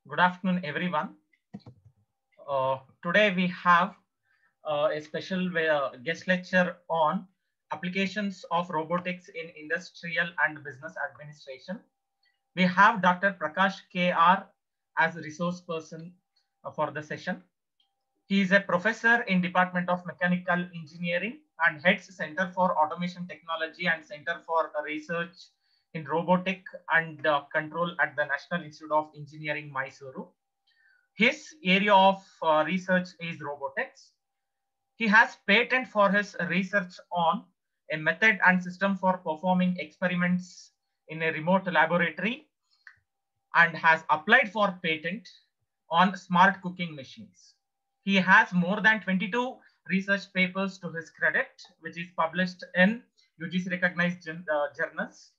Good afternoon, everyone. Today we have a special guest lecture on applications of robotics in industrial and business administration. We have Dr. Prakash KR as a resource person for the session. He is a professor in Department of Mechanical Engineering and heads Center for Automation Technology and Center for Research in Robotic and Control at the National Institute of Engineering, Mysuru. His area of research is robotics. He has patent for his research on a method and system for performing experiments in a remote laboratory and has applied for patent on smart cooking machines. He has more than 22 research papers to his credit, which is published in UGC recognized journals.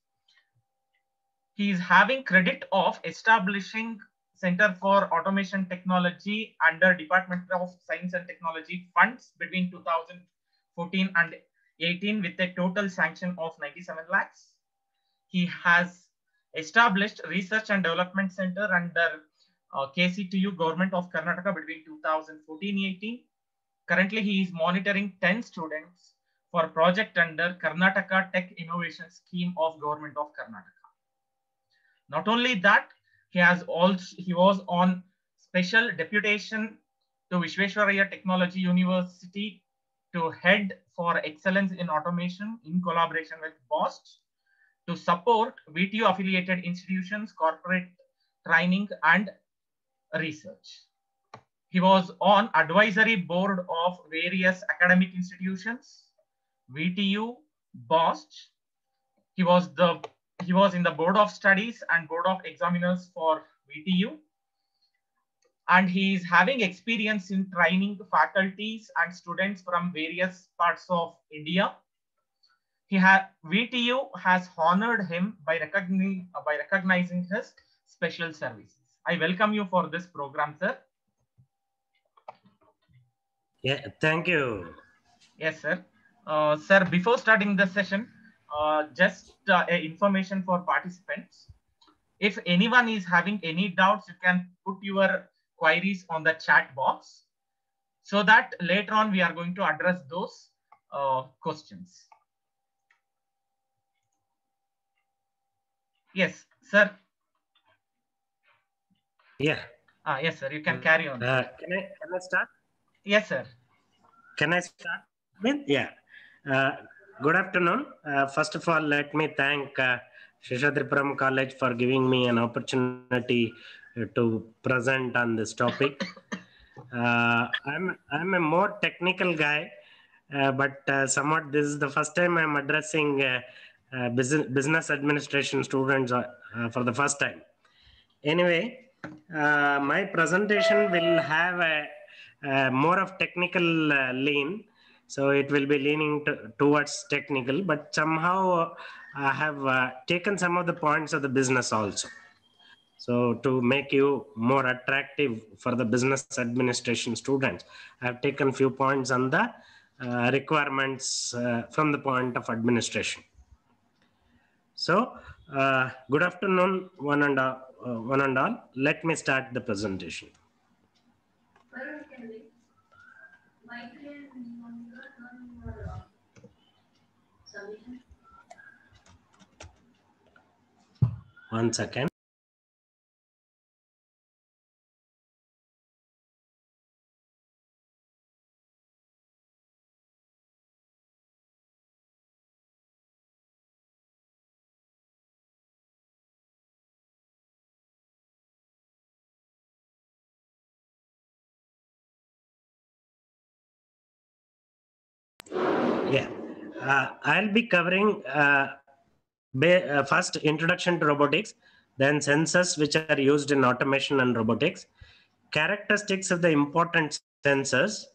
He is having credit of establishing Center for Automation Technology under Department of Science and Technology funds between 2014 and 18 with a total sanction of 97 lakhs. He has established Research and Development Center under KCTU Government of Karnataka between 2014-18. Currently, he is monitoring 10 students for project under Karnataka Tech Innovation Scheme of Government of Karnataka. Not only that, he was on special deputation to Visvesvaraya Technology University to head for excellence in automation in collaboration with BOST to support VTU affiliated institutions, corporate training and research. He was on advisory board of various academic institutions, VTU, BOST. He was in the board of studies and board of examiners for VTU. And he is having experience in training faculties and students from various parts of India. VTU has honored him by recognizing his special services. I welcome you for this program, sir. Yeah, thank you. Yes, sir. Sir, before starting the session, just information for participants. If anyone is having any doubts, you can put your queries on the chat box so that later on we are going to address those questions. Yes, sir. Yeah. Yes, sir. You can carry on. Can I start? Yes, sir. Can I start with? Yeah. Good afternoon. First of all, let me thank Seshadripuram College for giving me an opportunity to present on this topic. I'm a more technical guy, but somewhat this is the first time I'm addressing business administration students for the first time. Anyway, my presentation will have a more of technical lean, so it will be leaning towards technical, but somehow I have taken some of the points of the business also. So to make you more attractive for the business administration students, I have taken few points on the requirements from the point of administration. So good afternoon, one and all. Let me start the presentation. One second. Yeah, I'll be covering first introduction to robotics, then sensors which are used in automation and robotics, characteristics of the important sensors,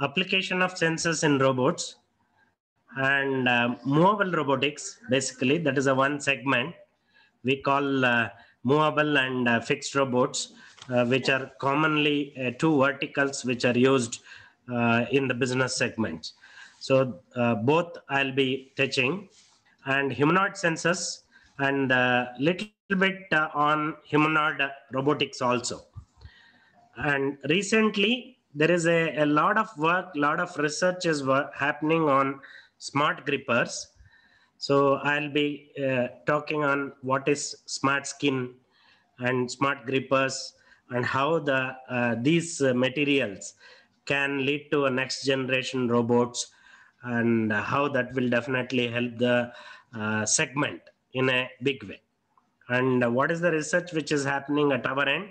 application of sensors in robots, and movable robotics. Basically, that is a one segment we call movable and fixed robots, which are commonly two verticals which are used in the business segments. So both I'll be touching, and humanoid sensors and little bit on humanoid robotics also. And recently, there is a lot of work, lot of research is happening on smart grippers. So I'll be talking on what is smart skin and smart grippers and how these materials can lead to a next generation robots, and how that will definitely help the segment in a big way. And what is the research which is happening at our end,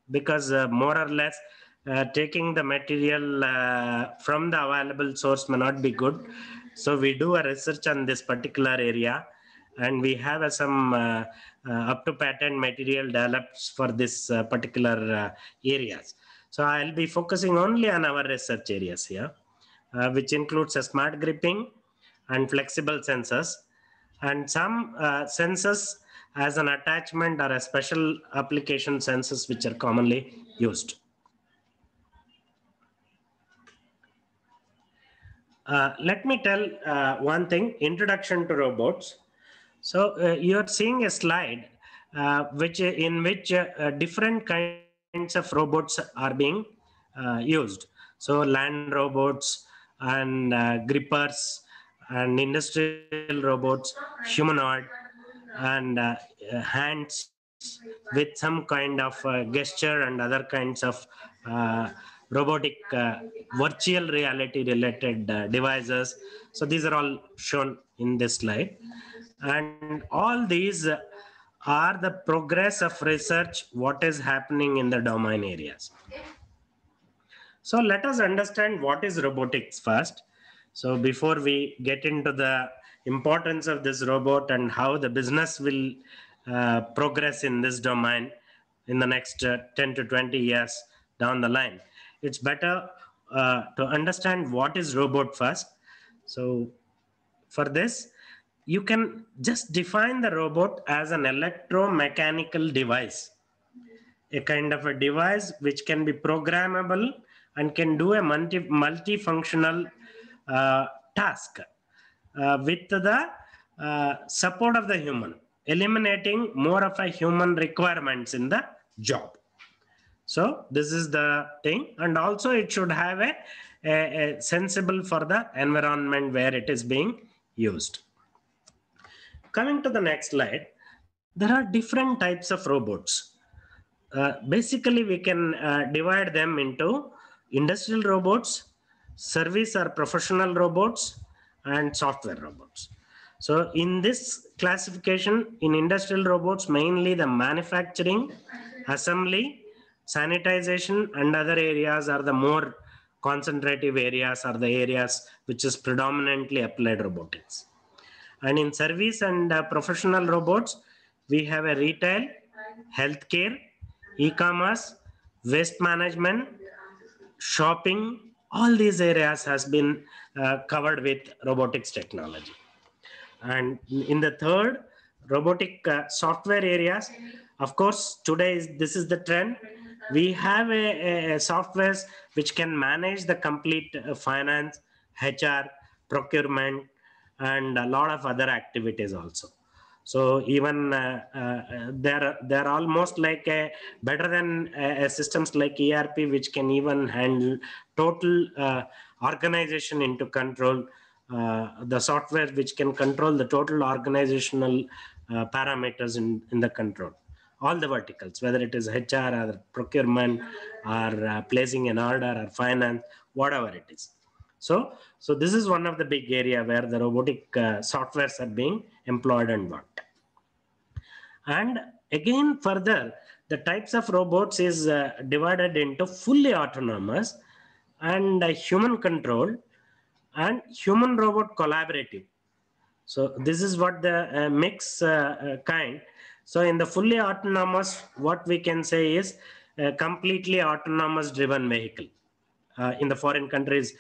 because more or less taking the material from the available source may not be good. So we do a research on this particular area, and we have some up to patent material developed for this particular areas. So I'll be focusing only on our research areas here, which includes a smart gripping and flexible sensors, and some sensors as an attachment or a special application sensors which are commonly used. Let me tell one thing, introduction to robots. So you're seeing a slide in which different kinds of robots are being used. So land robots and grippers and industrial robots, humanoid, and hands with some kind of gesture and other kinds of robotic virtual reality related devices. So these are all shown in this slide, and all these are the progress of research what is happening in the domain areas. So let us understand what is robotics first. So before we get into the importance of this robot and how the business will progress in this domain in the next 10 to 20 years down the line, it's better to understand what is robot first. So for this, you can just define the robot as an electromechanical device, a kind of a device which can be programmable and can do a multifunctional task with the support of the human, eliminating more of a human requirements in the job. So this is the thing, and also it should have a sensible for the environment where it is being used. Coming to the next slide, there are different types of robots. Basically, we can divide them into industrial robots, service or professional robots, and software robots. So in this classification, in industrial robots, mainly the manufacturing, assembly, sanitization, and other areas are the more concentrative areas, are the areas which is predominantly applied robotics. And in service and professional robots, we have a retail, healthcare, e-commerce, waste management, shopping. All these areas has been covered with robotics technology. And in the third, robotic software areas, of course, today this is the trend. We have a softwares which can manage the complete finance, HR, procurement, and a lot of other activities also. So even they're almost like better than systems like ERP, which can even handle total organization into control. The software which can control the total organizational parameters in the control, all the verticals, whether it is HR or procurement or placing an order or finance, whatever it is. So this is one of the big area where the robotic softwares are being employed and worked. And again, further, the types of robots is divided into fully autonomous and human control and human robot collaborative. So this is what the mix kind. So in the fully autonomous, what we can say is a completely autonomous driven vehicle. In the foreign countries,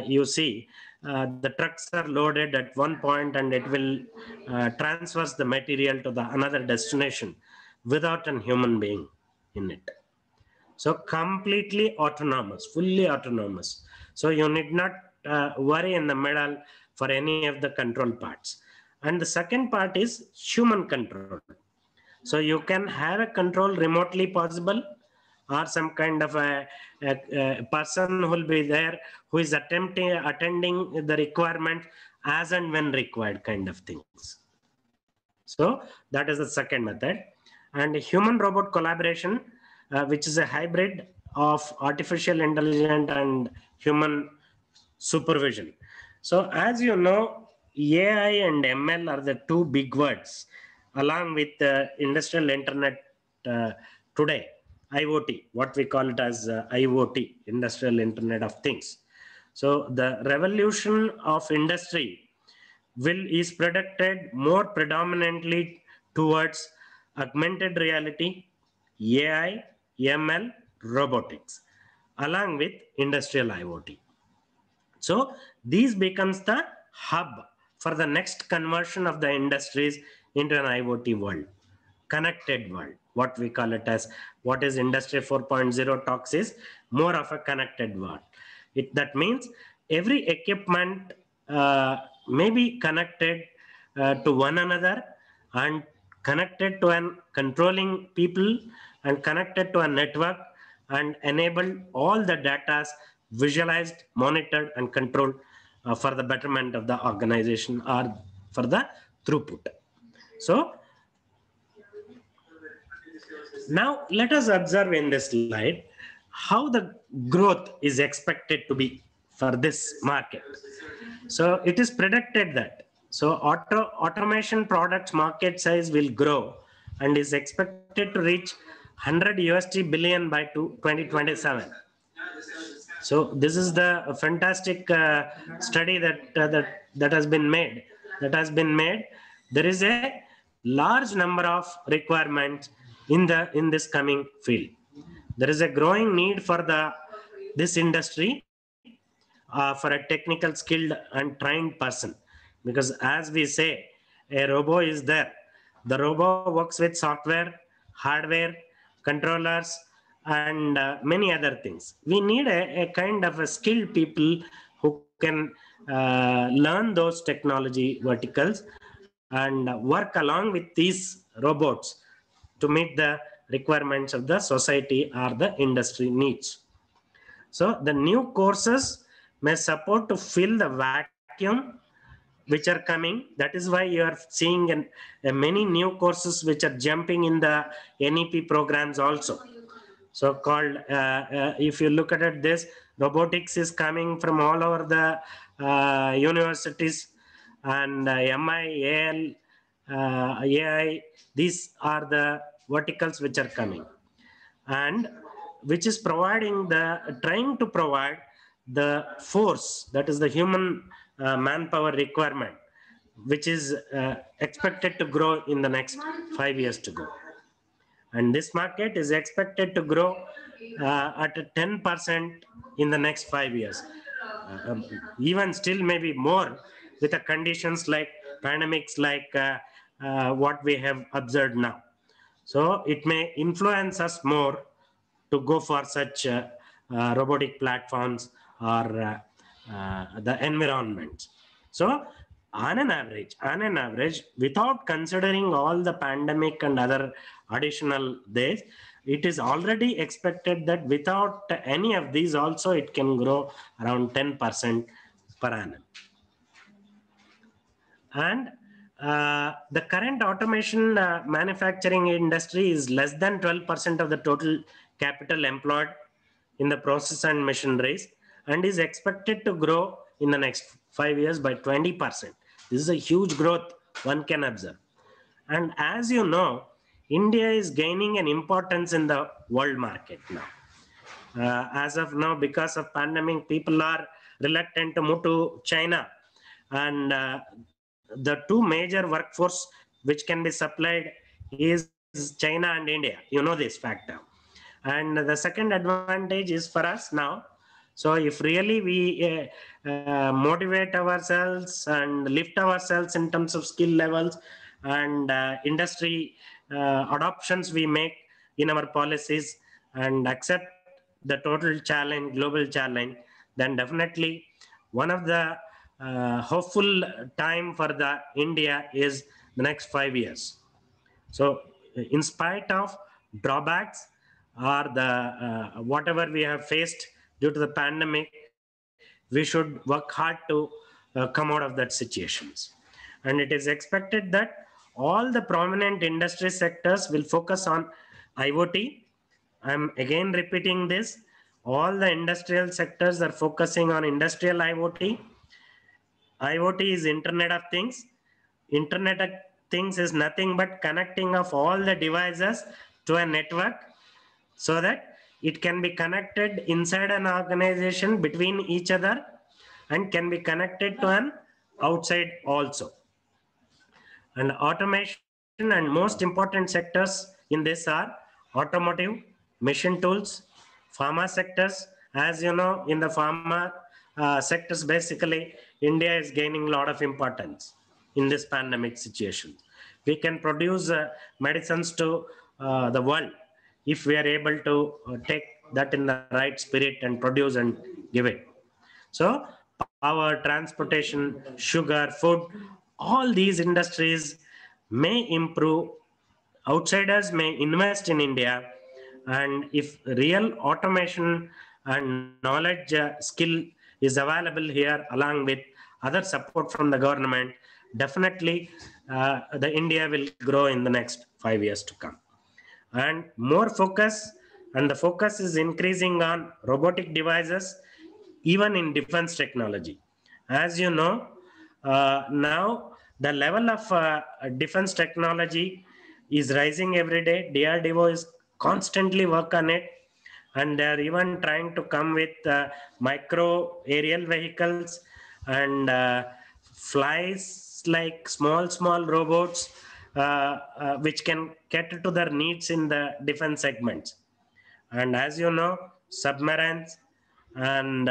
you see the trucks are loaded at one point and it will transfers the material to the another destination without a human being in it. So completely autonomous, fully autonomous. So you need not worry in the middle for any of the control parts. And the second part is human control. So you can have a control remotely possible, or some kind of a person who will be there who is attending the requirement as and when required kind of things. So that is the second method. And human robot collaboration, which is a hybrid of artificial intelligence and human supervision. So as you know, AI and ML are the two big words along with the industrial internet today. IoT, what we call it as IoT, industrial internet of things. So the revolution of industry will is predicted more predominantly towards augmented reality, AI, ML, robotics, along with industrial IoT. So these becomes the hub for the next conversion of the industries into an IoT world, connected world. What we call it as, what is Industry 4.0 talks is more of a connected world. That means every equipment may be connected to one another, and connected to an controlling people, and connected to a network, and enable all the data visualized, monitored, and controlled for the betterment of the organization or for the throughput. So now let us observe in this slide how the growth is expected to be for this market. So it is predicted that automation products market size will grow and is expected to reach 100 USD billion by 2027. So this is the fantastic study that has been made. There is a large number of requirements in this coming field. There is a growing need for this industry for a technical skilled and trained person, because as we say, a robo is there. The robo works with software, hardware, controllers, and many other things. We need a kind of a skilled people who can learn those technology verticals and work along with these robots to meet the requirements of the society or the industry needs. So the new courses may support to fill the vacuum which are coming. That is why you are seeing many new courses which are jumping in the NEP programs also. So called, if you look at it, this robotics is coming from all over the universities, and MI, AL, AI, these are the verticals which are coming, and which is trying to provide the force, that is the human manpower requirement, which is expected to grow in the next 5 years to go. And this market is expected to grow at 10% in the next 5 years. Even still maybe more, with the conditions like pandemics, like what we have observed now. So it may influence us more to go for such robotic platforms or the environment. So on an average, without considering all the pandemic and other additional days, it is already expected that without any of these also it can grow around 10% per annum. And the current automation manufacturing industry is less than 12% of the total capital employed in the process and machineries, and is expected to grow in the next 5 years by 20%. This is a huge growth one can observe. And as you know, India is gaining an importance in the world market now. As of now, because of pandemic, people are reluctant to move to China, and the two major workforce which can be supplied is China and India. You know this factor. And the second advantage is for us now. So if really we motivate ourselves and lift ourselves in terms of skill levels and industry adoptions we make in our policies, and accept the total challenge, global challenge, then definitely one of the hopeful time for the India is the next 5 years. So in spite of drawbacks or the whatever we have faced due to the pandemic, we should work hard to come out of that situations. And it is expected that all the prominent industry sectors will focus on IoT. I'm again repeating this. All the industrial sectors are focusing on industrial IoT. IoT is Internet of Things. Internet of Things is nothing but connecting of all the devices to a network so that it can be connected inside an organization between each other and can be connected to an outside also. And automation and most important sectors in this are automotive, machine tools, pharma sectors. As you know, in the pharma sectors, basically, India is gaining a lot of importance in this pandemic situation. We can produce medicines to the world if we are able to take that in the right spirit and produce and give it. So power, transportation, sugar, food, all these industries may improve. Outsiders may invest in India. And if real automation and knowledge skill is available here along with other support from the government, definitely the India will grow in the next 5 years to come. And more focus, and the focus is increasing on robotic devices, even in defense technology. As you know, now the level of defense technology is rising every day. DRDO is constantly work on it, and they are even trying to come with micro aerial vehicles and flies like small robots which can cater to their needs in the defense segments. And as you know, submarines and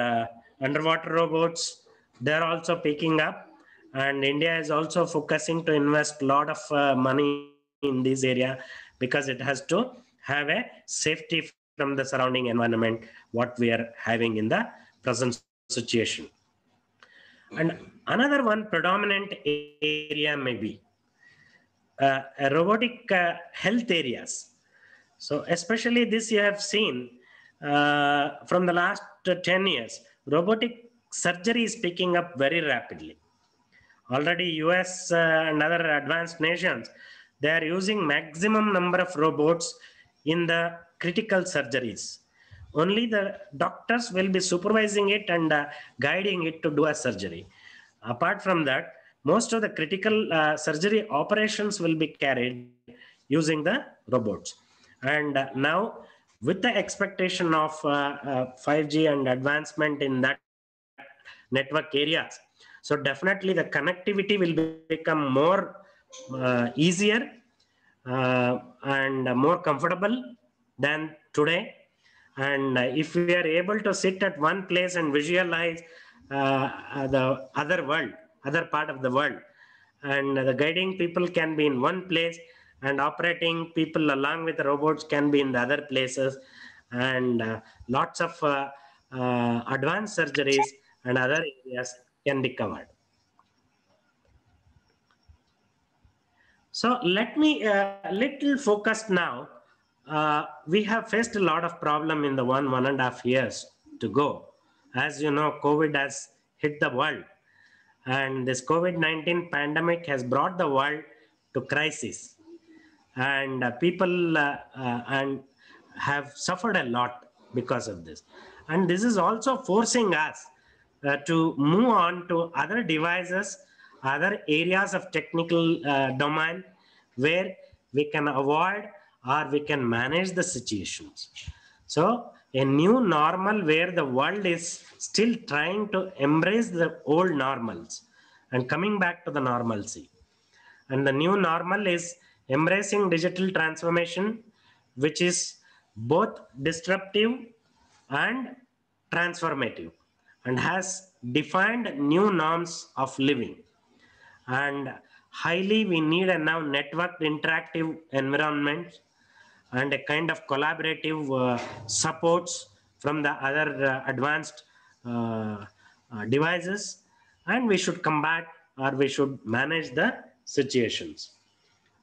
underwater robots, they're also picking up. And India is also focusing to invest a lot of money in this area because it has to have a safety from the surrounding environment, what we are having in the present situation. And another one predominant area may be robotic health areas. So especially this you have seen from the last 10 years, robotic surgery is picking up very rapidly. Already US and other advanced nations, they are using maximum number of robots in the critical surgeries. Only the doctors will be supervising it and guiding it to do a surgery. Apart from that, most of the critical surgery operations will be carried using the robots. And now, with the expectation of 5G and advancement in that network areas, so definitely the connectivity will become more easier and more comfortable than today. And if we are able to sit at one place and visualize the other part of the world, and the guiding people can be in one place and operating people along with the robots can be in the other places, and lots of advanced surgeries and other areas can be covered. So let me little focus now. We have faced a lot of problem in the 1.5 years to go. As you know, COVID has hit the world, and this COVID-19 pandemic has brought the world to crisis, and people and have suffered a lot because of this. And this is also forcing us to move on to other devices, other areas of technical domain where we can avoid or we can manage the situations. So a new normal where the world is still trying to embrace the old normals and coming back to the normalcy. And the new normal is embracing digital transformation, which is both disruptive and transformative and has defined new norms of living. And highly we need a now networked interactive environment and a kind of collaborative supports from the other advanced devices, and we should combat or we should manage the situations.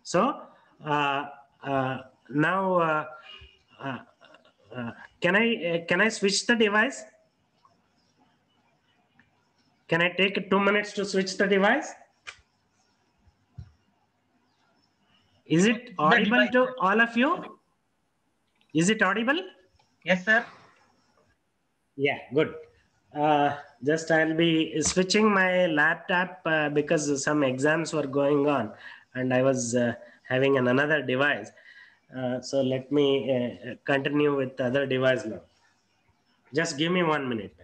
So Now, uh, can I switch the device? Can I take 2 minutes to switch the device? Is it audible to all of you? Is it audible? Yes, sir. Yeah, good. Just I'll be switching my laptop because some exams were going on and I was having another device. So let me continue with the other device now. Just give me 1 minute.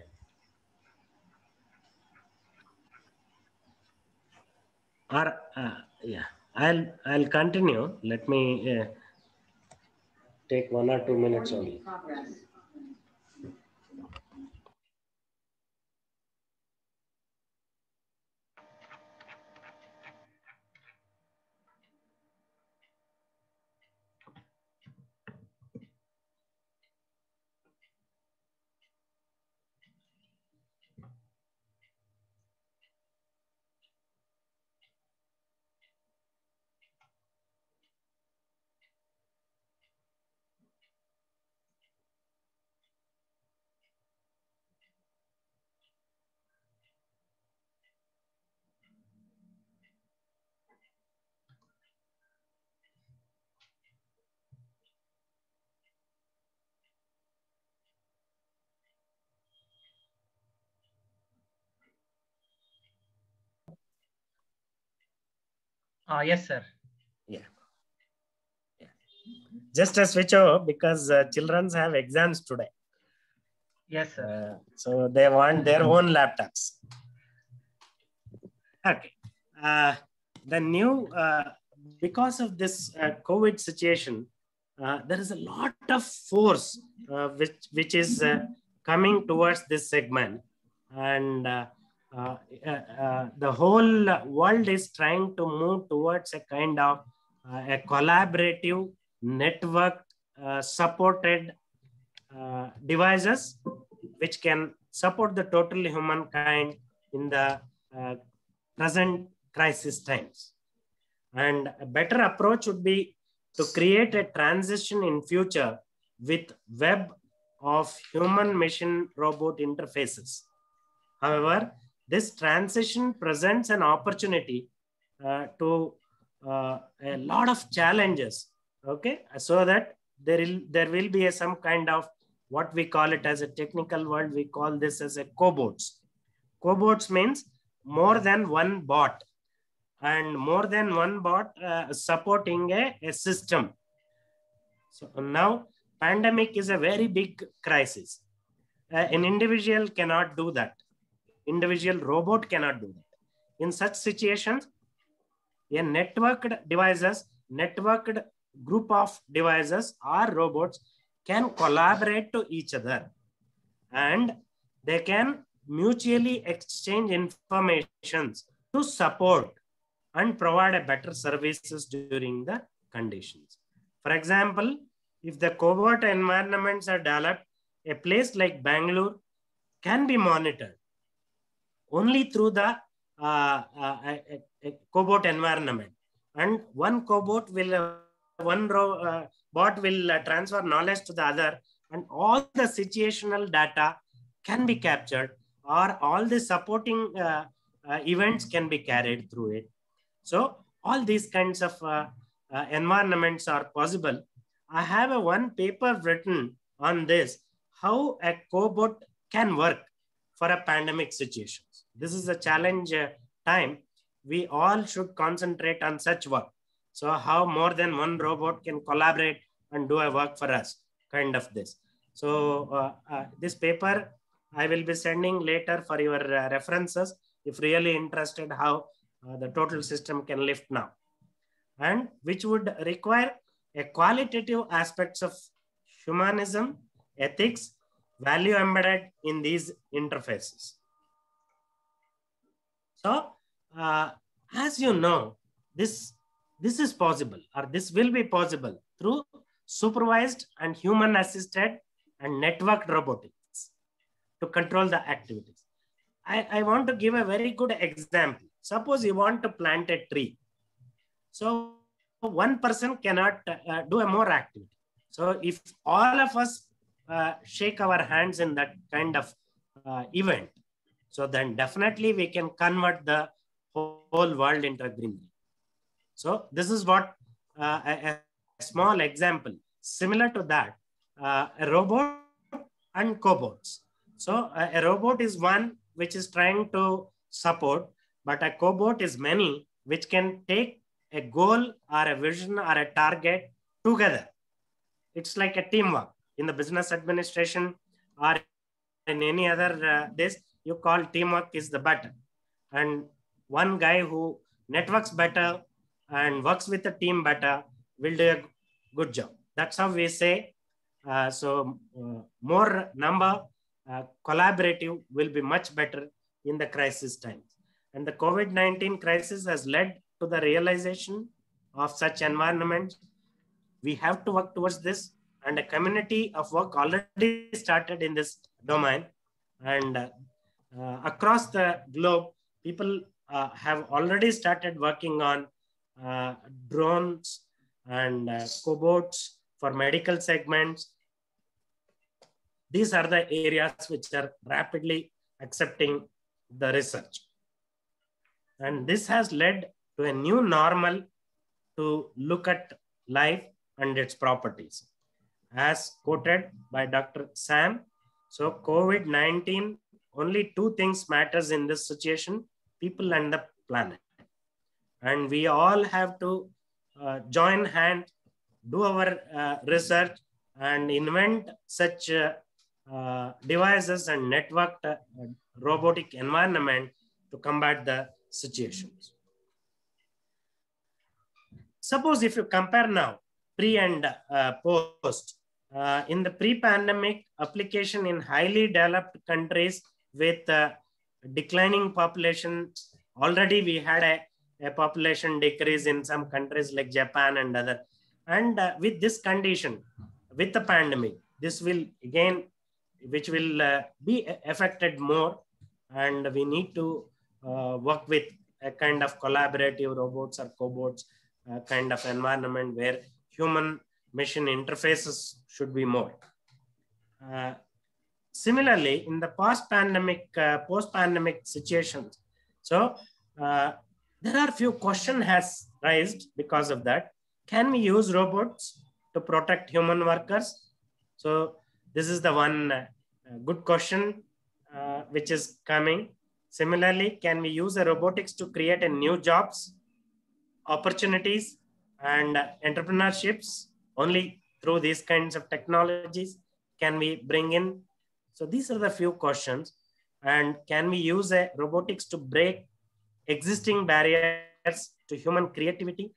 Or yeah, I'll continue. Let me take 1 or 2 minutes only. Yes, sir. Yeah. Just a switch over because children have exams today. Yes, sir. So they want their own laptops. Okay. The new, because of this COVID situation, there is a lot of force which is coming towards this segment. And the whole world is trying to move towards a kind of a collaborative network supported devices which can support the total humankind in the present crisis times. And a better approach would be to create a transition in future with web of human machine robot interfaces. However, this transition presents an opportunity to a lot of challenges, okay, so that there will be some kind of what we call it as a technical word, we call this as a cobots. Cobots means more than one bot, and more than one bot supporting a system. So now pandemic is a very big crisis. An individual cannot do that. Individual robot cannot do that. In such situations, a networked group of devices or robots can collaborate to each other, and they can mutually exchange information to support and provide a better services during the conditions. For example, if the covert environments are developed, a place like Bangalore can be monitored only through the cobot environment, and one cobot will bot will transfer knowledge to the other, and all the situational data can be captured, or all the supporting events can be carried through it. So all these kinds of environments are possible. I have a one paper written on this, how a cobot can work for a pandemic situation. This is a challenge time. We all should concentrate on such work. So how more than one robot can collaborate and do a work for us, kind of this. So this paper I will be sending later for your references if really interested how the total system can lift now, and which would require a qualitative aspects of humanism, ethics, value embedded in these interfaces. So, as you know, this is possible, or this will be possible through supervised and human-assisted and networked robotics to control the activities. I want to give a very good example. Suppose you want to plant a tree. So one person cannot do a more activity. So if all of us shake our hands in that kind of event, so then definitely we can convert the whole world into a greenery. So this is what a small example. Similar to that, a robot and cobots. So a robot is one which is trying to support, but a cobot is many which can take a goal or a vision or a target together. It's like a teamwork. In the business administration or in any other this, you call teamwork is the better. And one guy who networks better and works with the team better will do a good job. That's how we say. More number collaborative will be much better in the crisis times. And the COVID-19 crisis has led to the realization of such environments. We have to work towards this, and a community of work already started in this domain. And across the globe, people have already started working on drones and cobots for medical segments. These are the areas which are rapidly accepting the research. And this has led to a new normal to look at life and its properties. As quoted by Dr. Sam, so COVID-19, only two things matters in this situation, people and the planet. And we all have to join hands, do our research and invent such devices and networked robotic environment to combat the situations. Suppose if you compare now, pre and post, in the pre-pandemic application in highly developed countries with declining population, already we had a population decrease in some countries like Japan and other. And with this condition, with the pandemic, this will again, which will be affected more, and we need to work with a kind of collaborative robots or cobots kind of environment where human machine interfaces should be more. Similarly, in the post-pandemic situations, so there are few questions has raised because of that. Can we use robots to protect human workers? So this is the one good question which is coming. Similarly, can we use the robotics to create a new jobs, opportunities, and entrepreneurships? Only through these kinds of technologies can we bring in. So these are the few questions. And can we use a robotics to break existing barriers to human creativity?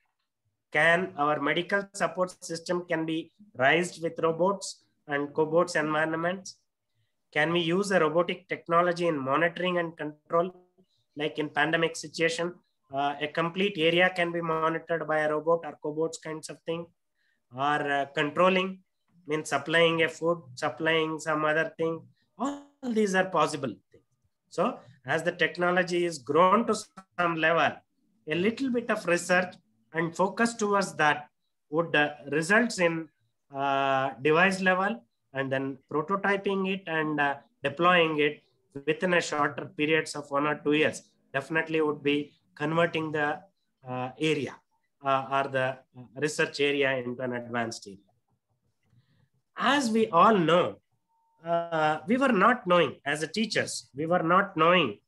Can our medical support system can be raised with robots and cobots environments? Can we use a robotic technology in monitoring and control? Like in pandemic situation, a complete area can be monitored by a robot or cobots kinds of thing. Or controlling, means supplying a food, supplying some other thing. All these are possible things. So as the technology is grown to some level, a little bit of research and focus towards that would results in device level, and then prototyping it and deploying it within a shorter periods of 1 or 2 years definitely would be converting the area or the research area into an advanced area. As we all know, we were not knowing as a teachers, we were not knowing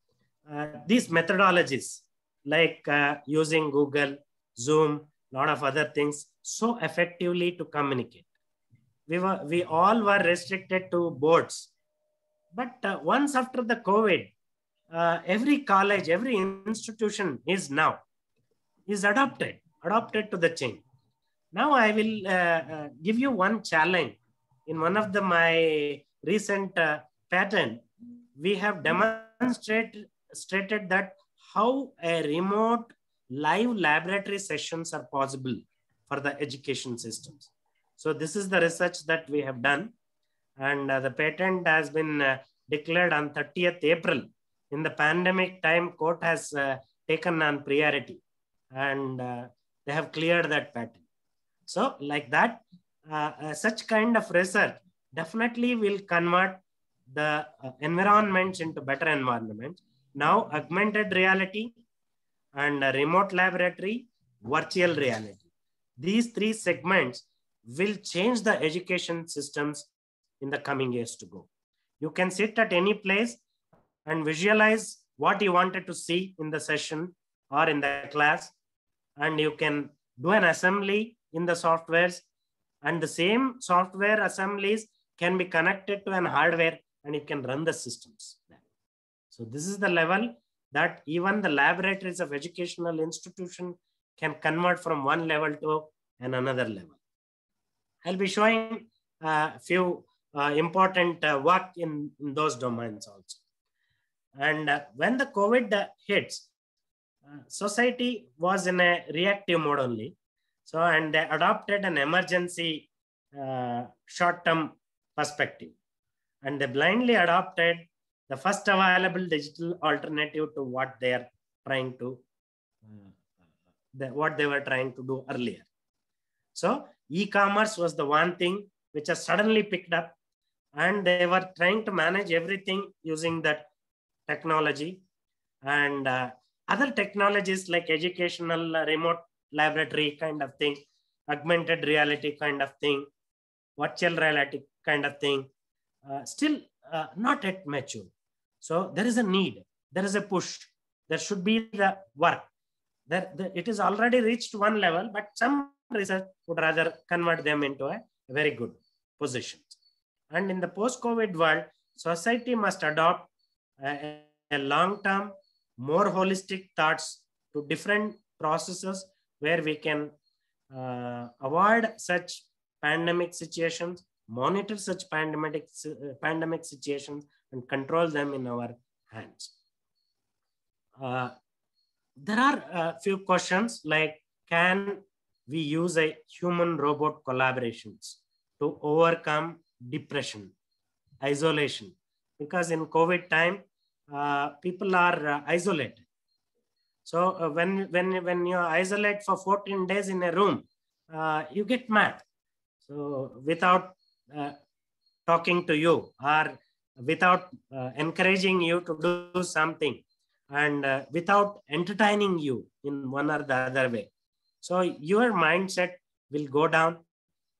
these methodologies like using Google, Zoom, a lot of other things so effectively to communicate. We all were restricted to boards. But once after the COVID, every college, every institution is adopted to the change. Now I will give you one challenge. In one of my recent patent, we have demonstrated that how a remote live laboratory sessions are possible for the education systems. So this is the research that we have done, and the patent has been declared on 30th April. In the pandemic time, court has taken on priority, and they have cleared that pattern. So like that, such kind of research definitely will convert the environments into better environments. Now, augmented reality and remote laboratory, virtual reality. These three segments will change the education systems in the coming years to go. You can sit at any place and visualize what you wanted to see in the session or in the class, and you can do an assembly in the softwares, and the same software assemblies can be connected to an hardware and you can run the systems. So this is the level that even the laboratories of educational institution can convert from one level to another level. I'll be showing a few important work in those domains also. And when the COVID hits, society was in a reactive mode only. So, and they adopted an emergency short-term perspective. And they blindly adopted the first available digital alternative to what they are trying to, what they were trying to do earlier. So e-commerce was the one thing which has suddenly picked up, and they were trying to manage everything using that technology. And other technologies like educational remote laboratory kind of thing, augmented reality kind of thing, virtual reality kind of thing, still not yet mature. So there is a need, there is a push, there should be the work. It is already reached one level, but some research would rather convert them into a very good position. And in the post-COVID world, society must adopt a long-term, more holistic thoughts to different processes where we can avoid such pandemic situations, monitor such pandemic situations, and control them in our hands. There are a few questions like, can we use a human-robot collaborations to overcome depression, isolation? Because in COVID time, people are isolated. So when you isolate for 14 days in a room, you get mad. So without talking to you or without encouraging you to do something, and without entertaining you in one or the other way. So your mindset will go down.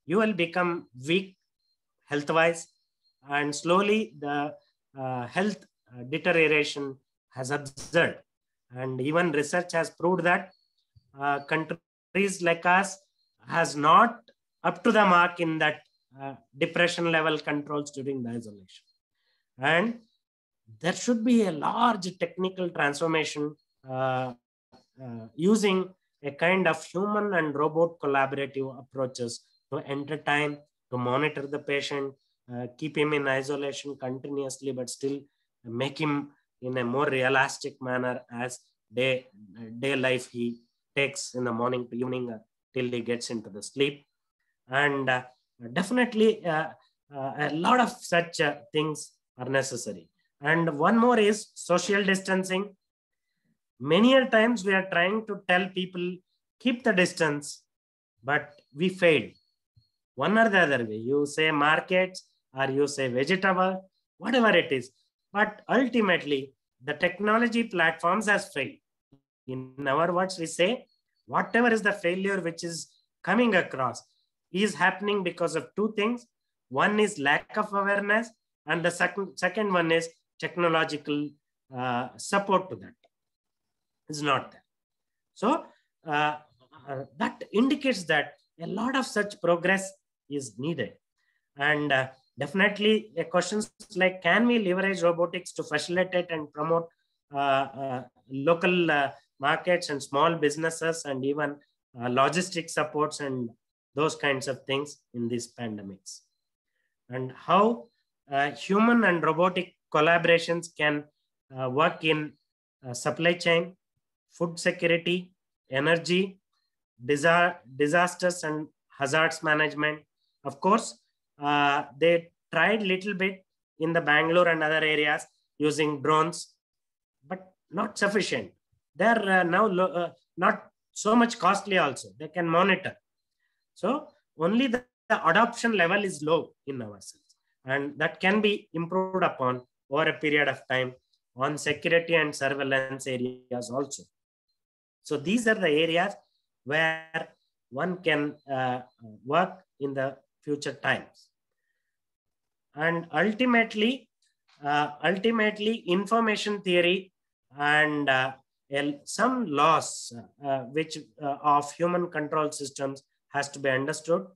You will become weak health-wise, and slowly the health deterioration has observed. And even research has proved that countries like us has not up to the mark in that depression level controls during the isolation. And there should be a large technical transformation using a kind of human and robot collaborative approaches to entertain, to monitor the patient, keep him in isolation continuously, but still make him in a more realistic manner as day life he takes in the morning to evening till he gets into the sleep. And definitely a lot of such things are necessary. And one more is social distancing. Many a times we are trying to tell people, keep the distance, but we failed. One or the other way, you say markets or you say vegetable, whatever it is. But ultimately, the technology platforms has failed. In our words, we say, whatever is the failure which is coming across is happening because of two things. One is lack of awareness, and the second one is technological support to that is not there. So that indicates that a lot of such progress is needed. And definitely a questions like, can we leverage robotics to facilitate and promote local markets and small businesses, and even logistic supports and those kinds of things in these pandemics? And how human and robotic collaborations can work in supply chain, food security, energy, disasters and hazards management. Of course, they tried little bit in the Bangalore and other areas using drones, but not sufficient. They're now not so much costly also. They can monitor. So only the adoption level is low in our sense, and that can be improved upon over a period of time on security and surveillance areas also. So these are the areas where one can work in the future times. And ultimately, information theory and some laws which of human control systems has to be understood,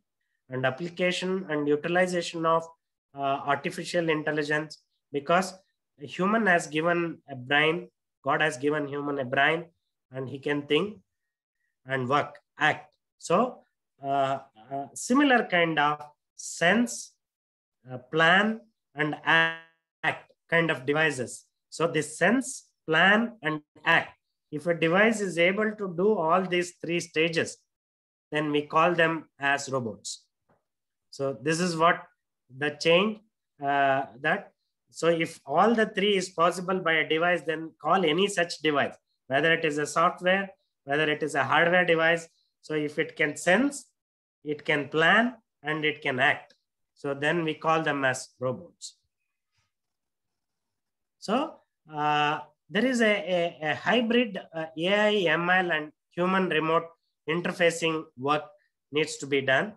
and application and utilization of artificial intelligence, because a human has given a brain, God has given human a brain, and he can think and work, act. So similar kind of sense, plan and act kind of devices. So this sense, plan and act, if a device is able to do all these three stages, then we call them as robots. So this is what the change that. So if all the three is possible by a device, then call any such device, whether it is a software, whether it is a hardware device. So if it can sense, it can plan, and it can act, so then we call them as robots. So there is a hybrid AI, ML, and human remote interfacing work needs to be done.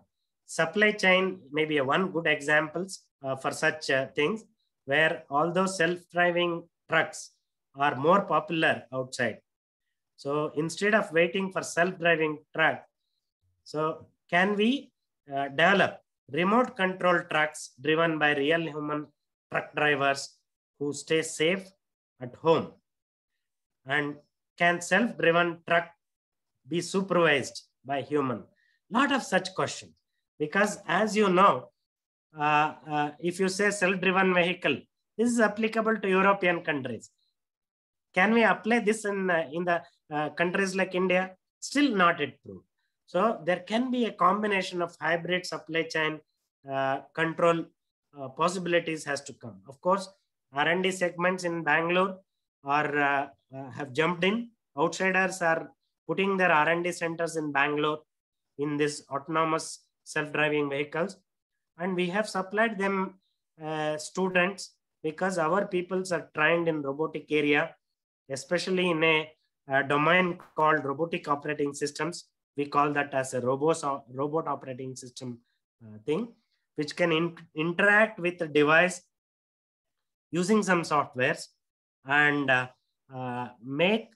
Supply chain may be one good examples for such things, where although self-driving trucks are more popular outside, so instead of waiting for self-driving truck, so can we develop remote control trucks driven by real human truck drivers who stay safe at home? And can self-driven truck be supervised by human? Lot of such questions, because as you know, if you say self-driven vehicle, this is applicable to European countries. Can we apply this in the countries like India? Still not yet true. So there can be a combination of hybrid supply chain control possibilities has to come. Of course, R&D segments in Bangalore are have jumped in. Outsiders are putting their R&D centers in Bangalore in this autonomous self-driving vehicles, and we have supplied them students, because our peoples are trained in robotic area, especially in a domain called robotic operating systems. We call that as a robot operating system thing, which can interact with the device using some softwares, and make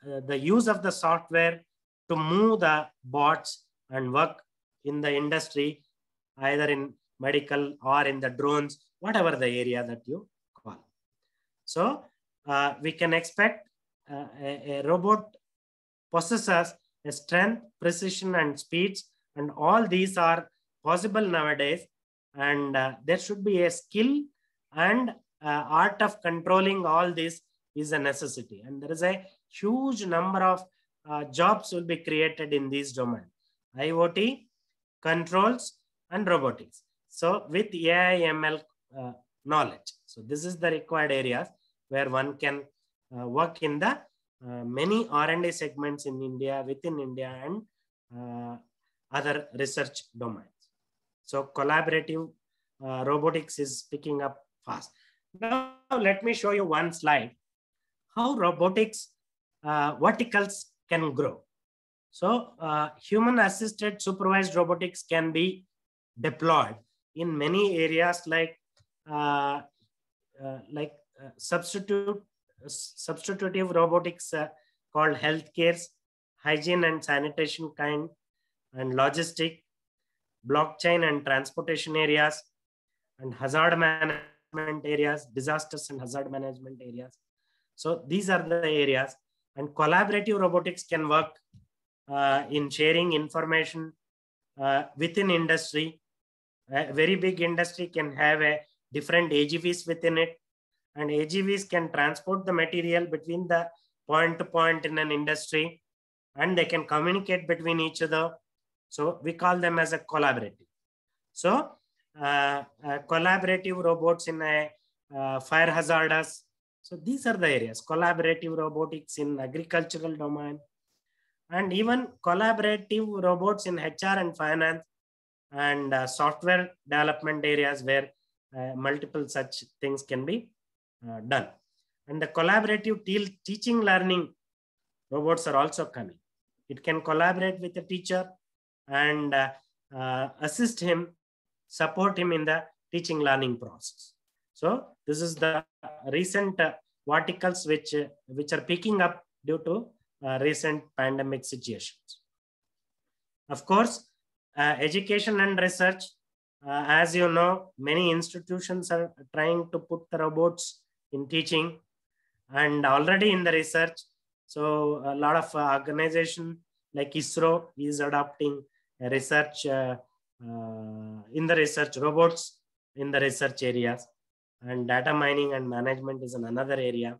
the use of the software to move the bots and work in the industry, either in medical or in the drones, whatever the area that you call. So we can expect a robot possesses a strength, precision, and speeds, and all these are possible nowadays. And there should be a skill and art of controlling all this is a necessity. And there is a huge number of jobs will be created in these domains: IoT, controls, and robotics. So with AI, ML knowledge. So this is the required areas where one can work in the many R&D segments in India, within India, and other research domains. So collaborative robotics is picking up fast. Now let me show you one slide, how robotics verticals can grow. So human-assisted supervised robotics can be deployed in many areas, like substitutive robotics called healthcare, hygiene and sanitation kind, and logistic, blockchain and transportation areas, and hazard management areas, disasters and hazard management areas. So these are the areas. And collaborative robotics can work in sharing information within industry. A very big industry can have a different AGVs within it, and AGVs can transport the material between the point to point in an industry, and they can communicate between each other. So we call them as a collaborative. So collaborative robots in a fire hazardous. So these are the areas: collaborative robotics in agricultural domain, and even collaborative robots in HR and finance and software development areas where multiple such things can be done. And the collaborative teaching learning robots are also coming. It can collaborate with the teacher and assist him, support him in the teaching learning process. So this is the recent verticals which are picking up due to recent pandemic situations. Of course, education and research, as you know, many institutions are trying to put the robots in teaching and already in the research. So a lot of organization like ISRO is adopting research in the research robots in the research areas, and data mining and management is another area,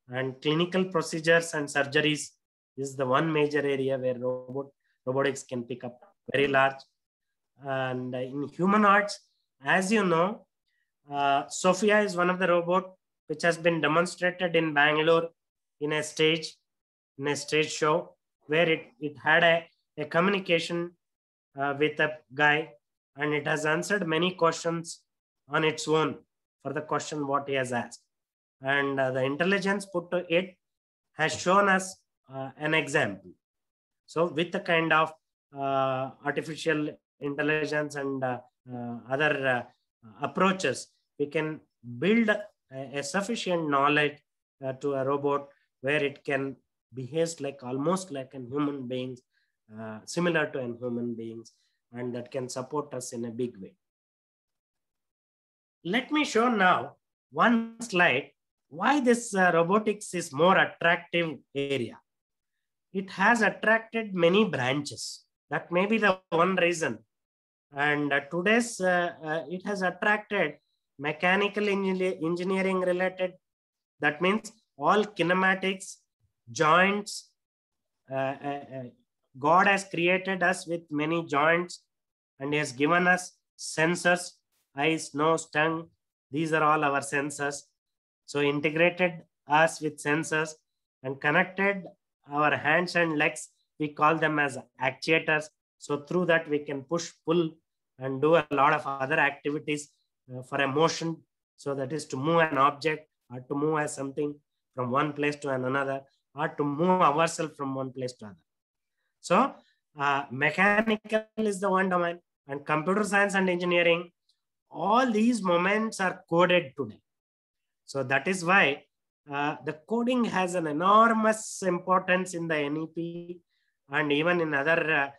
and clinical procedures and surgeries is the one major area where robotics can pick up very large. And in human arts, as you know, Sophia is one of the robot which has been demonstrated in Bangalore in a stage show where it had a communication with a guy, and it has answered many questions on its own for the question what he has asked. And the intelligence put to it has shown us an example. So with the kind of artificial intelligence and other approaches, we can build a sufficient knowledge to a robot where it can behave like almost like a human being, similar to a human beings, and that can support us in a big way. Let me show now one slide why this robotics is more attractive area. It has attracted many branches. That may be the one reason. And today's it has attracted mechanical engineering related. That means all kinematics, joints. God has created us with many joints and he has given us sensors, eyes, nose, tongue. These are all our sensors. So integrated us with sensors and connected our hands and legs. We call them as actuators. So through that we can push, pull, and do a lot of other activities for a motion. So that is to move an object or to move as something from one place to another, or to move ourselves from one place to another. So mechanical is the one domain, and computer science and engineering, all these moments are coded today. So that is why the coding has an enormous importance in the NEP and even in other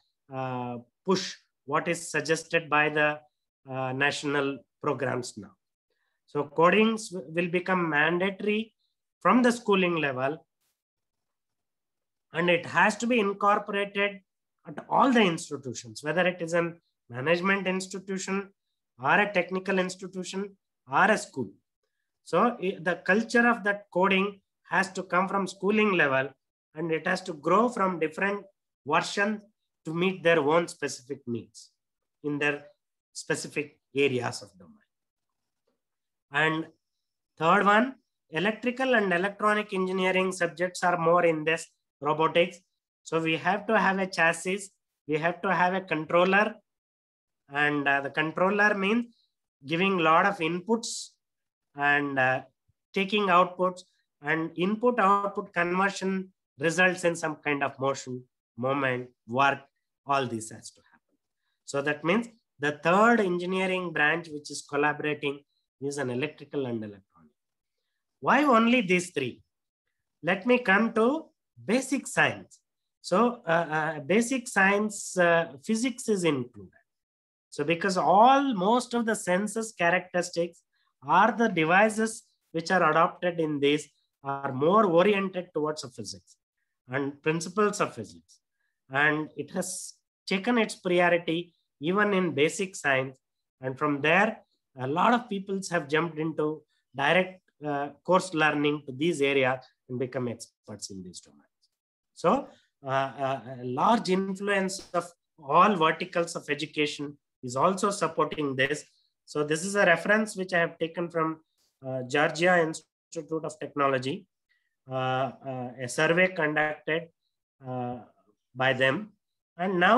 push what is suggested by the national programs now. So codings will become mandatory from the schooling level, and it has to be incorporated at all the institutions, whether it is a management institution or a technical institution or a school. So the culture of that coding has to come from schooling level, and it has to grow from different versions to meet their own specific needs in their specific areas of domain. And third one, electrical and electronic engineering subjects are more in this robotics. So we have to have a chassis, we have to have a controller, and the controller means giving a lot of inputs and taking outputs, and input output conversion results in some kind of motion, moment, work. All this has to happen. So that means the third engineering branch which is collaborating is an electrical and electronic. Why only these three? Let me come to basic science. So basic science, physics is included. So because most of the sensors characteristics are the devices which are adopted in this are more oriented towards physics and principles of physics. And it has taken its priority even in basic science. And from there, a lot of people have jumped into direct course learning to these areas and become experts in these domains. So a large influence of all verticals of education is also supporting this. So this is a reference which I have taken from Georgia Institute of Technology, a survey conducted by them. And now,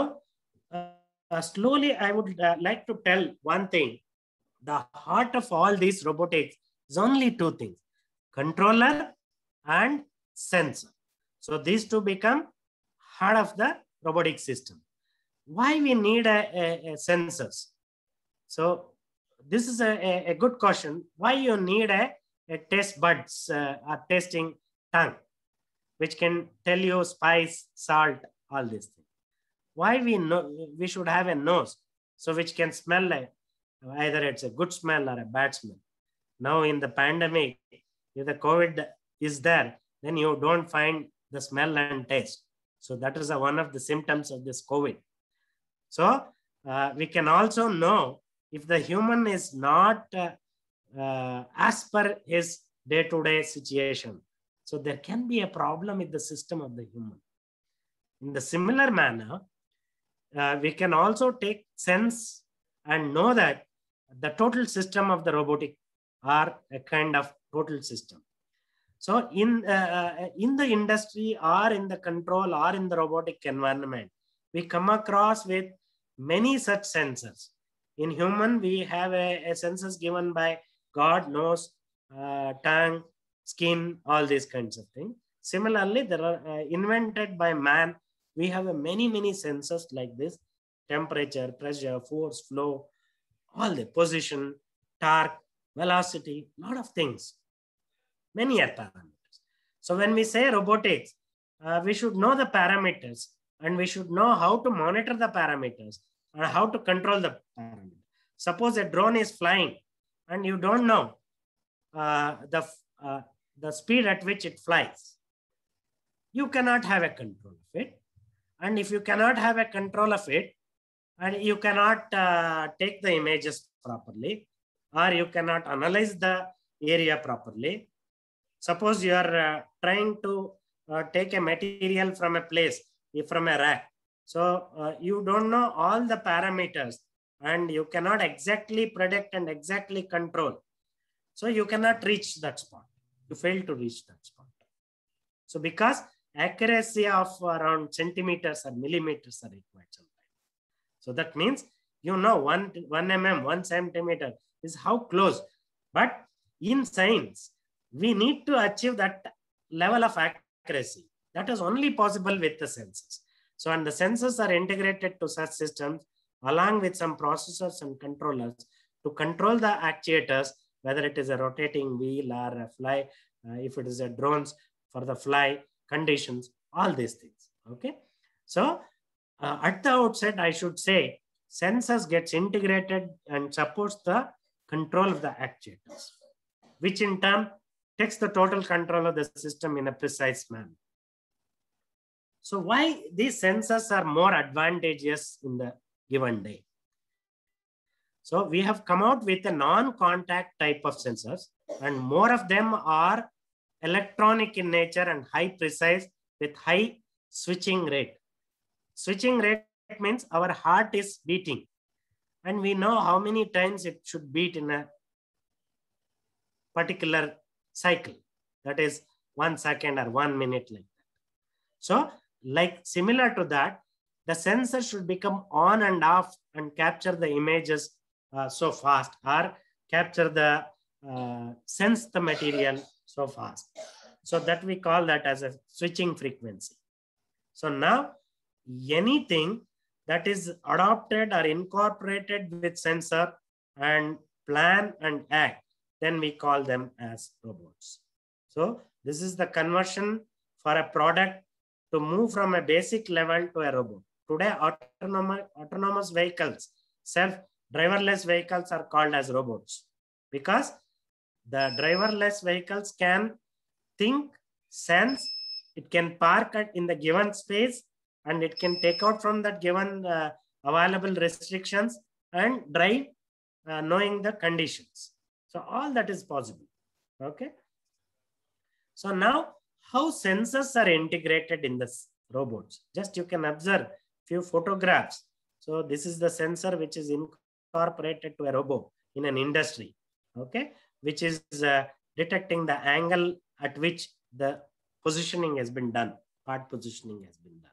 slowly, I would like to tell one thing. The heart of all these robotics is only two things: controller and sensor. So these two become heart of the robotic system. Why we need a sensors? So this is a good question. Why you need a test buds or testing tongue, which can tell you spice, salt, all these things. Why we should have a nose, so which can smell like either it's a good smell or a bad smell. Now in the pandemic, if the COVID is there, then you don't find the smell and taste. So that is one of the symptoms of this COVID. So we can also know if the human is not as per his day-to-day situation. So there can be a problem with the system of the human. In the similar manner, we can also take sense and know that the total system of the robotic are a kind of total system. So in the industry or in the control or in the robotic environment, we come across with many such sensors. In human, we have a sensors given by God, nose, tongue, skin, all these kinds of things. Similarly, there are invented by man. We have many sensors like this: temperature, pressure, force, flow, all the position, torque, velocity, lot of things. Many are parameters. So when we say robotics, we should know the parameters, and we should know how to monitor the parameters and how to control the parameters. Suppose a drone is flying and you don't know the speed at which it flies. You cannot have a control of it. And if you cannot have a control of it, and you cannot take the images properly, or you cannot analyze the area properly. Suppose you are trying to take a material from a place, from a rack. So you don't know all the parameters, and you cannot exactly predict and exactly control. So you cannot reach that spot. You fail to reach that spot. So because accuracy of around centimeters or millimeters are required sometimes. So that means, you know, 1 mm, 1 centimeter is how close. But in science, we need to achieve that level of accuracy. That is only possible with the sensors. So, and the sensors are integrated to such systems along with some processors and controllers to control the actuators, whether it is a rotating wheel or a fly, if it is a drones for the fly conditions, all these things. Okay. So at the outset, I should say sensors gets integrated and supports the control of the actuators, which in turn takes the total control of the system in a precise manner. So why these sensors are more advantageous in the given day? So we have come out with a non-contact type of sensors, and more of them are electronic in nature and high precise with high switching rate. Switching rate means our heart is beating, and we know how many times it should beat in a particular cycle. That is 1 second or 1 minute like that. So like similar to that, the sensor should become on and off and capture the images so fast, or capture the sense the material so fast. So that we call that as a switching frequency. So now anything that is adopted or incorporated with sensor and plan and act, then we call them as robots. So this is the conversion for a product to move from a basic level to a robot. Today, autonomous vehicles, self-driverless vehicles are called as robots, because the driverless vehicles can think, sense, it can park in the given space, and it can take out from that given available restrictions and drive knowing the conditions. So all that is possible. Okay. So now how sensors are integrated in the robots? Just you can observe few photographs. So this is the sensor which is incorporated to a robot in an industry. Okay. Which is detecting the angle at which the positioning has been done, part positioning has been done.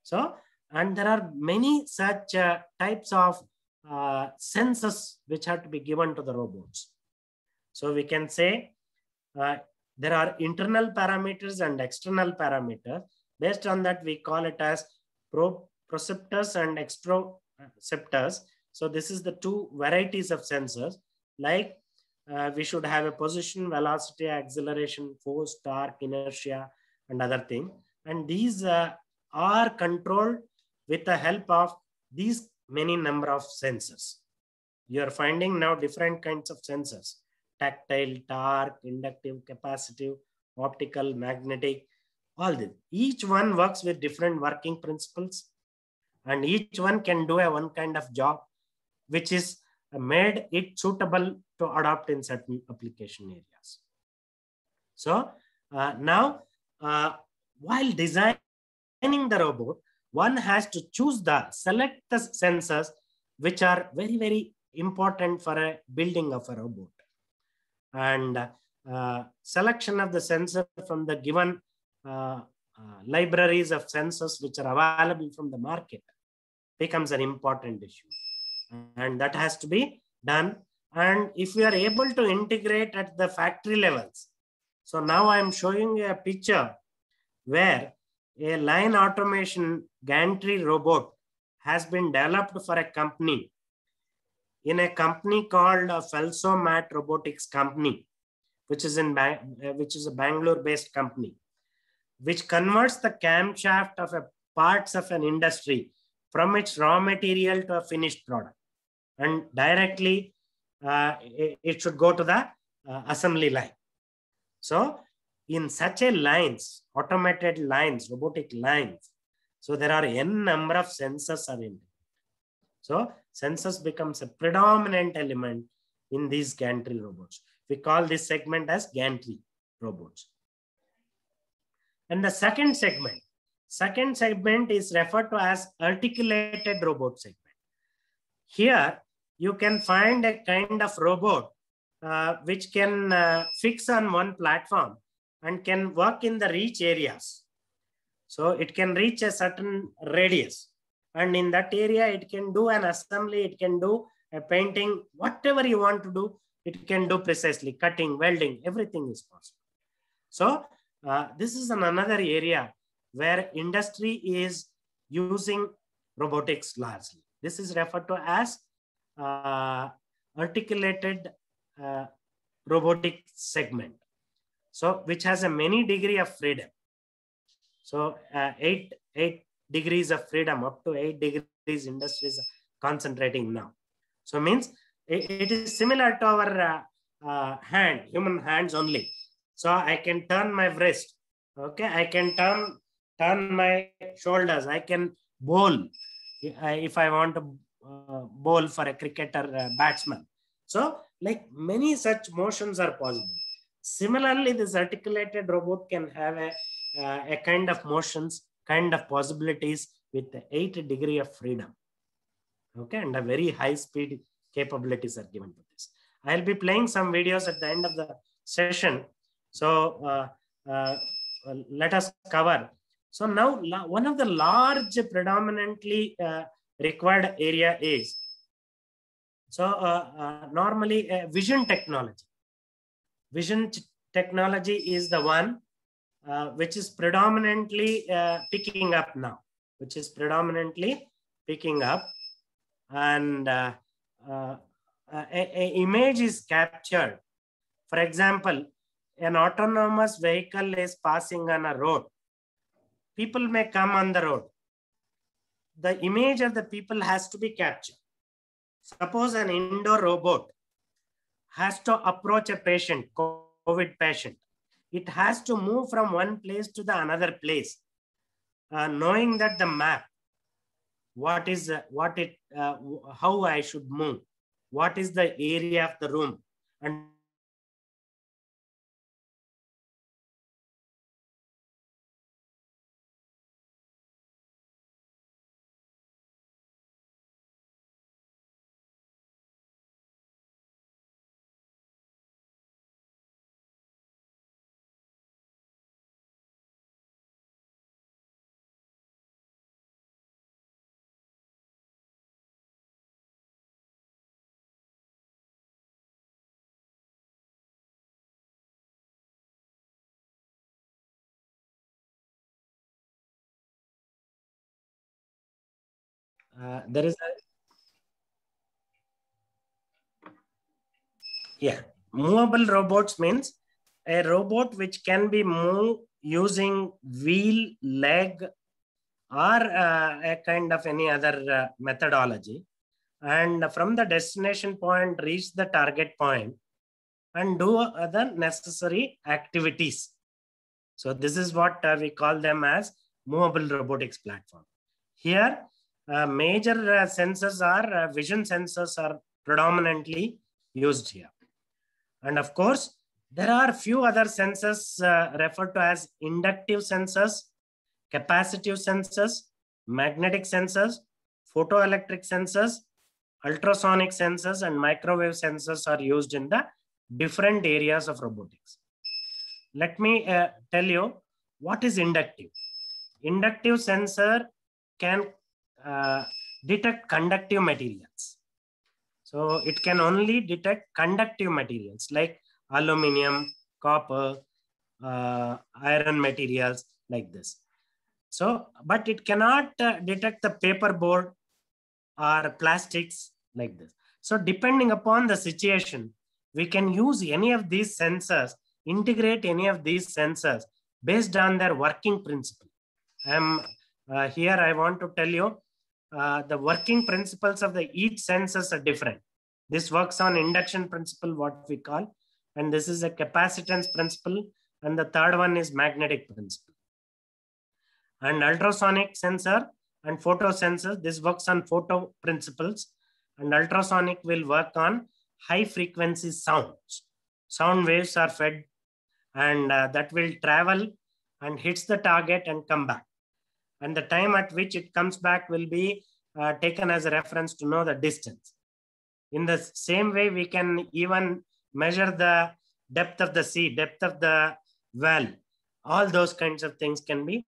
So, and there are many such types of sensors which have to be given to the robots. So we can say there are internal parameters and external parameters. Based on that, we call it as proprioceptors and exteroceptors. So this is the two varieties of sensors. Like we should have a position, velocity, acceleration, force, torque, inertia, and other things. And these are controlled with the help of these many number of sensors. You are finding now different kinds of sensors: tactile, torque, inductive, capacitive, optical, magnetic, all this. Each one works with different working principles, and each one can do a one kind of job, which is made it suitable to adopt in certain application areas. So now, while designing the robot, one has to select the sensors which are very, very important for a building of a robot. And selection of the sensor from the given libraries of sensors which are available from the market becomes an important issue. And that has to be done. And if we are able to integrate at the factory levels, so now I'm showing you a picture where a line automation gantry robot has been developed for a company, in a company called Felsomat Robotics Company, which is a Bangalore-based company, which converts the camshaft of parts of an industry from its raw material to a finished product, and directly it should go to the assembly line. So in such a lines, automated lines, robotic lines, so there are n number of sensors are in. So sensors becomes a predominant element in these gantry robots. We call this segment as gantry robots. And the second segment is referred to as articulated robot segment. Here you can find a kind of robot which can fix on one platform and can work in the reach areas. So it can reach a certain radius, and in that area it can do an assembly, it can do a painting, whatever you want to do, it can do precisely. Cutting, welding, everything is possible. So this is another area where industry is using robotics largely. This is referred to as articulated robotic segment. So which has a many degree of freedom. So 8 degrees of freedom, up to 8 degrees industry is concentrating now. So means it is similar to our human hands only. So I can turn my wrist, okay? I can turn my shoulders. I can bowl if I want to bowl for a cricketer batsman. So like many such motions are possible. Similarly, this articulated robot can have a kind of motions, kind of possibilities with 8 degree of freedom. Okay, and a very high speed capabilities are given to this. I'll be playing some videos at the end of the session. So let us cover. So now one of the large predominantly required area is, so normally vision technology. Vision technology is the one which is predominantly picking up now, and a image is captured. For example, an autonomous vehicle is passing on a road. People may come on the road. The image of the people has to be captured. Suppose an indoor robot has to approach a patient, COVID patient. It has to move from one place to the another place, knowing that the map, how I should move, what is the area of the room, and there is movable robots means a robot which can be moved using wheel, leg, or a kind of any other methodology, and from the destination point reach the target point and do other necessary activities. So this is what we call them as movable robotics platform. Here, major sensors are vision sensors are predominantly used here. And of course, there are few other sensors referred to as inductive sensors, capacitive sensors, magnetic sensors, photoelectric sensors, ultrasonic sensors, and microwave sensors are used in the different areas of robotics. Let me tell you what is inductive. Inductive sensor can detect conductive materials. So it can only detect conductive materials like aluminum, copper, iron materials like this. So, but it cannot detect the paper board or plastics like this. So depending upon the situation, we can use any of these sensors, integrate any of these sensors based on their working principle. Here I want to tell you the working principles of the each sensors are different. This works on induction principle, what we call, and this is a capacitance principle, and the third one is magnetic principle. And ultrasonic sensor and photo sensor, this works on photo principles, and ultrasonic will work on high frequency sounds. Sound waves are fed, and that will travel and hits the target and come back. And the time at which it comes back will be taken as a reference to know the distance. In the same way, we can even measure the depth of the sea, depth of the well. All those kinds of things can be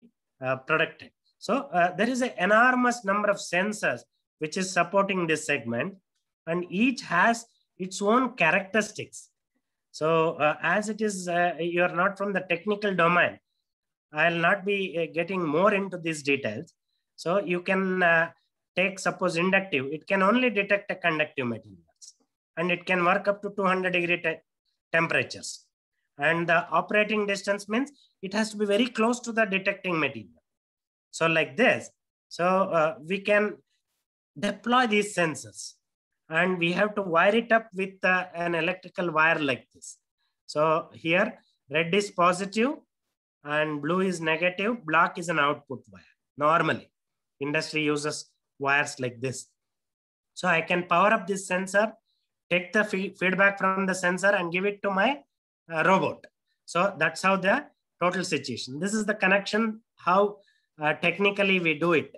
protected. So there is an enormous number of sensors which is supporting this segment, and each has its own characteristics. So as it is, you are not from the technical domain, I'll not be getting more into these details. So you can take, suppose, inductive. It can only detect a conductive materials, and it can work up to 200-degree temperatures. And the operating distance means it has to be very close to the detecting material. So like this, so we can deploy these sensors, and we have to wire it up with an electrical wire like this. So here, red is positive and blue is negative, black is an output wire. Normally, industry uses wires like this. So I can power up this sensor, take the feedback from the sensor and give it to my robot. So that's how the total situation. This is the connection, how technically we do it.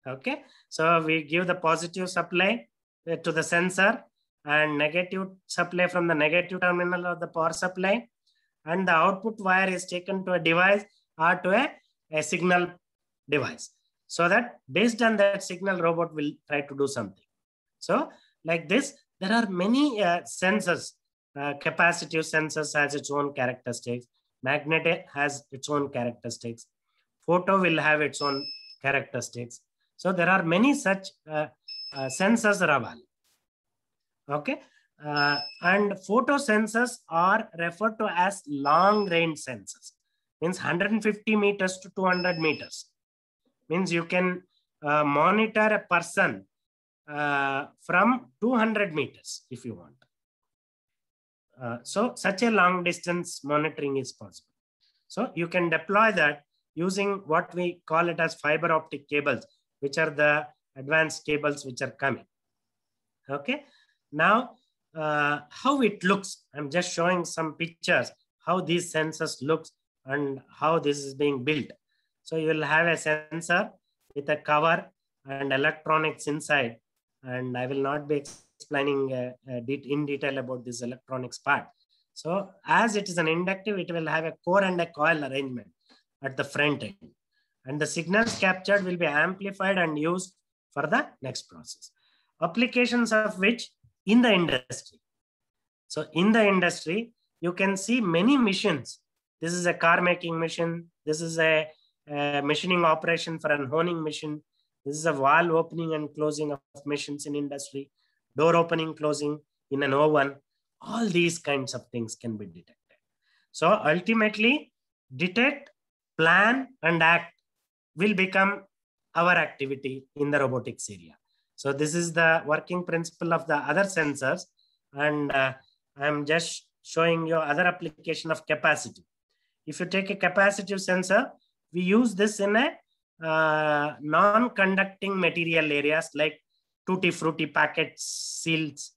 Okay, so we give the positive supply to the sensor and negative supply from the negative terminal of the power supply, and the output wire is taken to a device or to a signal device, so that based on that signal, robot will try to do something. So like this, there are many sensors. Capacitive sensors has its own characteristics. Magnetic has its own characteristics. Photo will have its own characteristics. So there are many such sensors are available. Okay. And photo sensors are referred to as long range sensors. Means 150 meters to 200 meters. Means you can monitor a person from 200 meters if you want. So such a long distance monitoring is possible. So you can deploy that using what we call it as fiber optic cables, which are the advanced cables which are coming. Okay. Now, how it looks, I'm just showing some pictures, how these sensors looks and how this is being built. So you will have a sensor with a cover and electronics inside, and I will not be explaining in detail about this electronics part. So as it is an inductive, it will have a core and a coil arrangement at the front end, and the signals captured will be amplified and used for the next process. Applications of which in the industry. So in the industry, you can see many machines. This is a car making machine. This is a machining operation for an honing machine. This is a valve opening and closing of machines in industry, door opening, closing in an oven. All these kinds of things can be detected. So ultimately, detect, plan, and act will become our activity in the robotics area. So this is the working principle of the other sensors. And I'm just showing you other application of capacitive. If you take a capacitive sensor, we use this in a non-conducting material areas like tutti frutti packets, seals,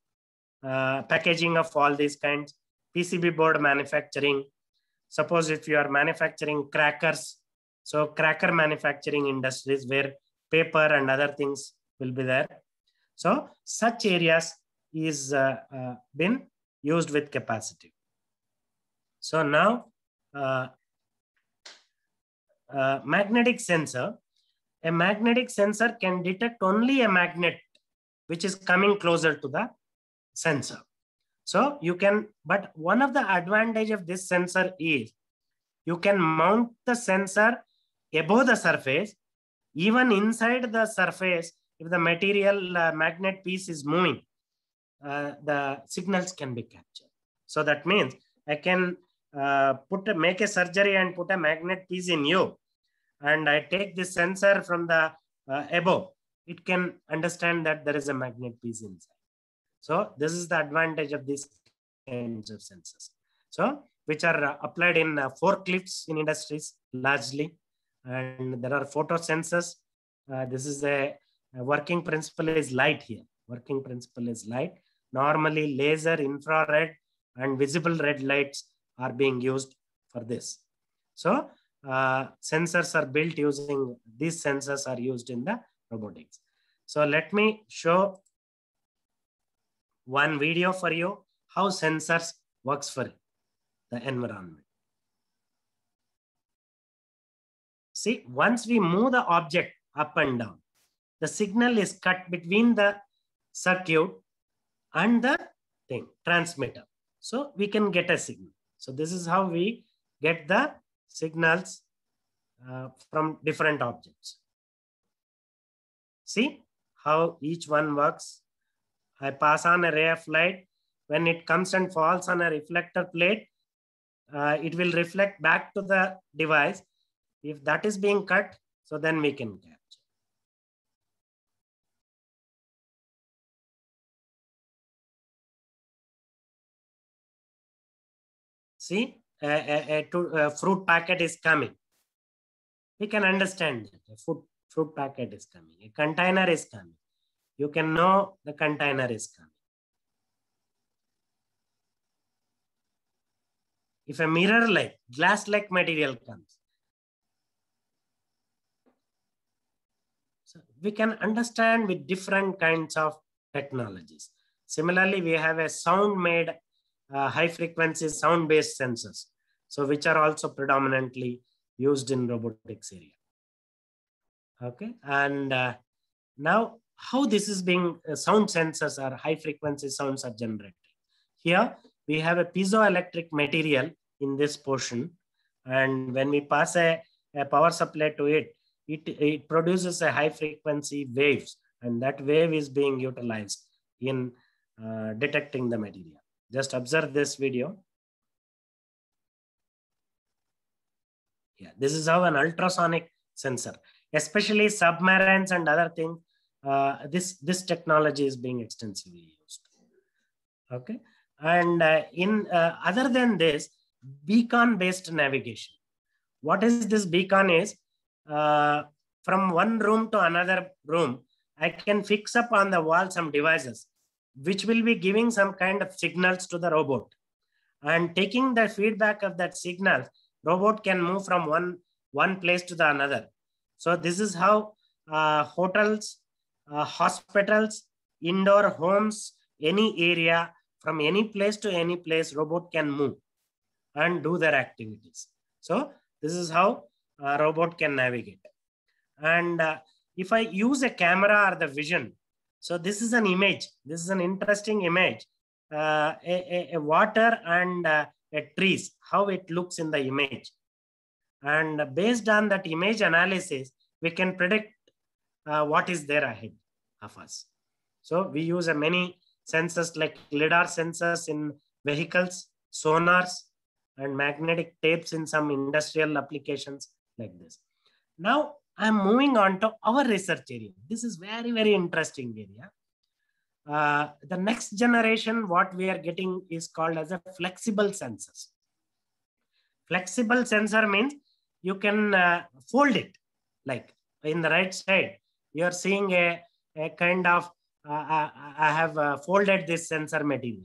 packaging of all these kinds, PCB board manufacturing. Suppose if you are manufacturing crackers, so cracker manufacturing industries where paper and other things will be there. So such areas is been used with capacitive. So now magnetic sensor. A magnetic sensor can detect only a magnet which is coming closer to the sensor. So you can, but one of the advantage of this sensor is you can mount the sensor above the surface. Even inside the surface, if the material magnet piece is moving, the signals can be captured. So that means I can make a surgery and put a magnet piece in you, and I take this sensor from the above, it can understand that there is a magnet piece inside. So this is the advantage of these kinds of sensors. So which are applied in forklifts in industries largely. And there are photo sensors. This is a working principle is light here. Working principle is light. Normally laser, infrared, and visible red lights are being used for this. So sensors are built using, these sensors are used in the robotics. So let me show one video for you how sensors works for the environment. See, once we move the object up and down, the signal is cut between the circuit and the thing, transmitter. So we can get a signal. So this is how we get the signals from different objects. See how each one works. I pass on a ray of light. When it comes and falls on a reflector plate, it will reflect back to the device. If that is being cut, so then we can capture. See, a fruit packet is coming. We can understand that a fruit packet is coming. A container is coming. You can know the container is coming. If a mirror-like, glass-like material comes, so we can understand with different kinds of technologies. Similarly, we have a sound-made high-frequency sound-based sensors, so which are also predominantly used in robotics area. Okay, and now how this is being sound sensors or high-frequency sounds are generated. Here we have a piezoelectric material in this portion, and when we pass a power supply to it, it produces a high-frequency waves, and that wave is being utilized in detecting the material. Just observe this video. Yeah, this is how an ultrasonic sensor, especially submarines and other things, this technology is being extensively used. Okay, and other than this, beacon-based navigation. What is this beacon is? From one room to another room, I can fix up on the wall some devices, which will be giving some kind of signals to the robot. And taking the feedback of that signal, robot can move from one place to the another. So this is how hotels, hospitals, indoor homes, any area, from any place to any place, robot can move and do their activities. So this is how a robot can navigate. And if I use a camera or the vision, so this is an image. This is an interesting image. A water and a trees, how it looks in the image. And based on that image analysis, we can predict what is there ahead of us. So we use many sensors like LiDAR sensors in vehicles, sonars, and magnetic tapes in some industrial applications like this. Now I'm moving on to our research area. This is very, very interesting area. The next generation, what we are getting is called as a flexible sensors. Flexible sensor means you can fold it, like in the right side, you're seeing a kind of, I have folded this sensor material.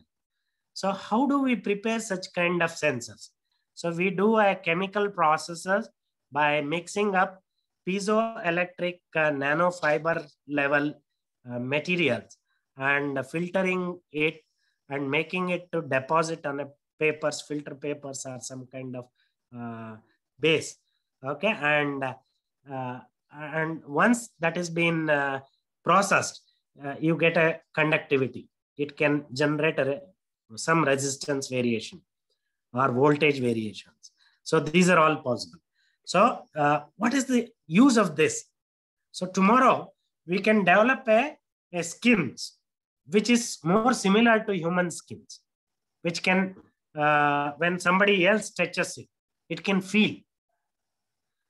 So how do we prepare such kind of sensors? So we do a chemical processes by mixing up piezoelectric nanofiber level materials and filtering it and making it to deposit on a papers, filter papers, or some kind of base. Okay, and once that has been processed, you get a conductivity. It can generate some resistance variation or voltage variations. So these are all possible. So what is the use of this? So tomorrow we can develop a skins which is more similar to human skins, which can, when somebody else touches it, it can feel.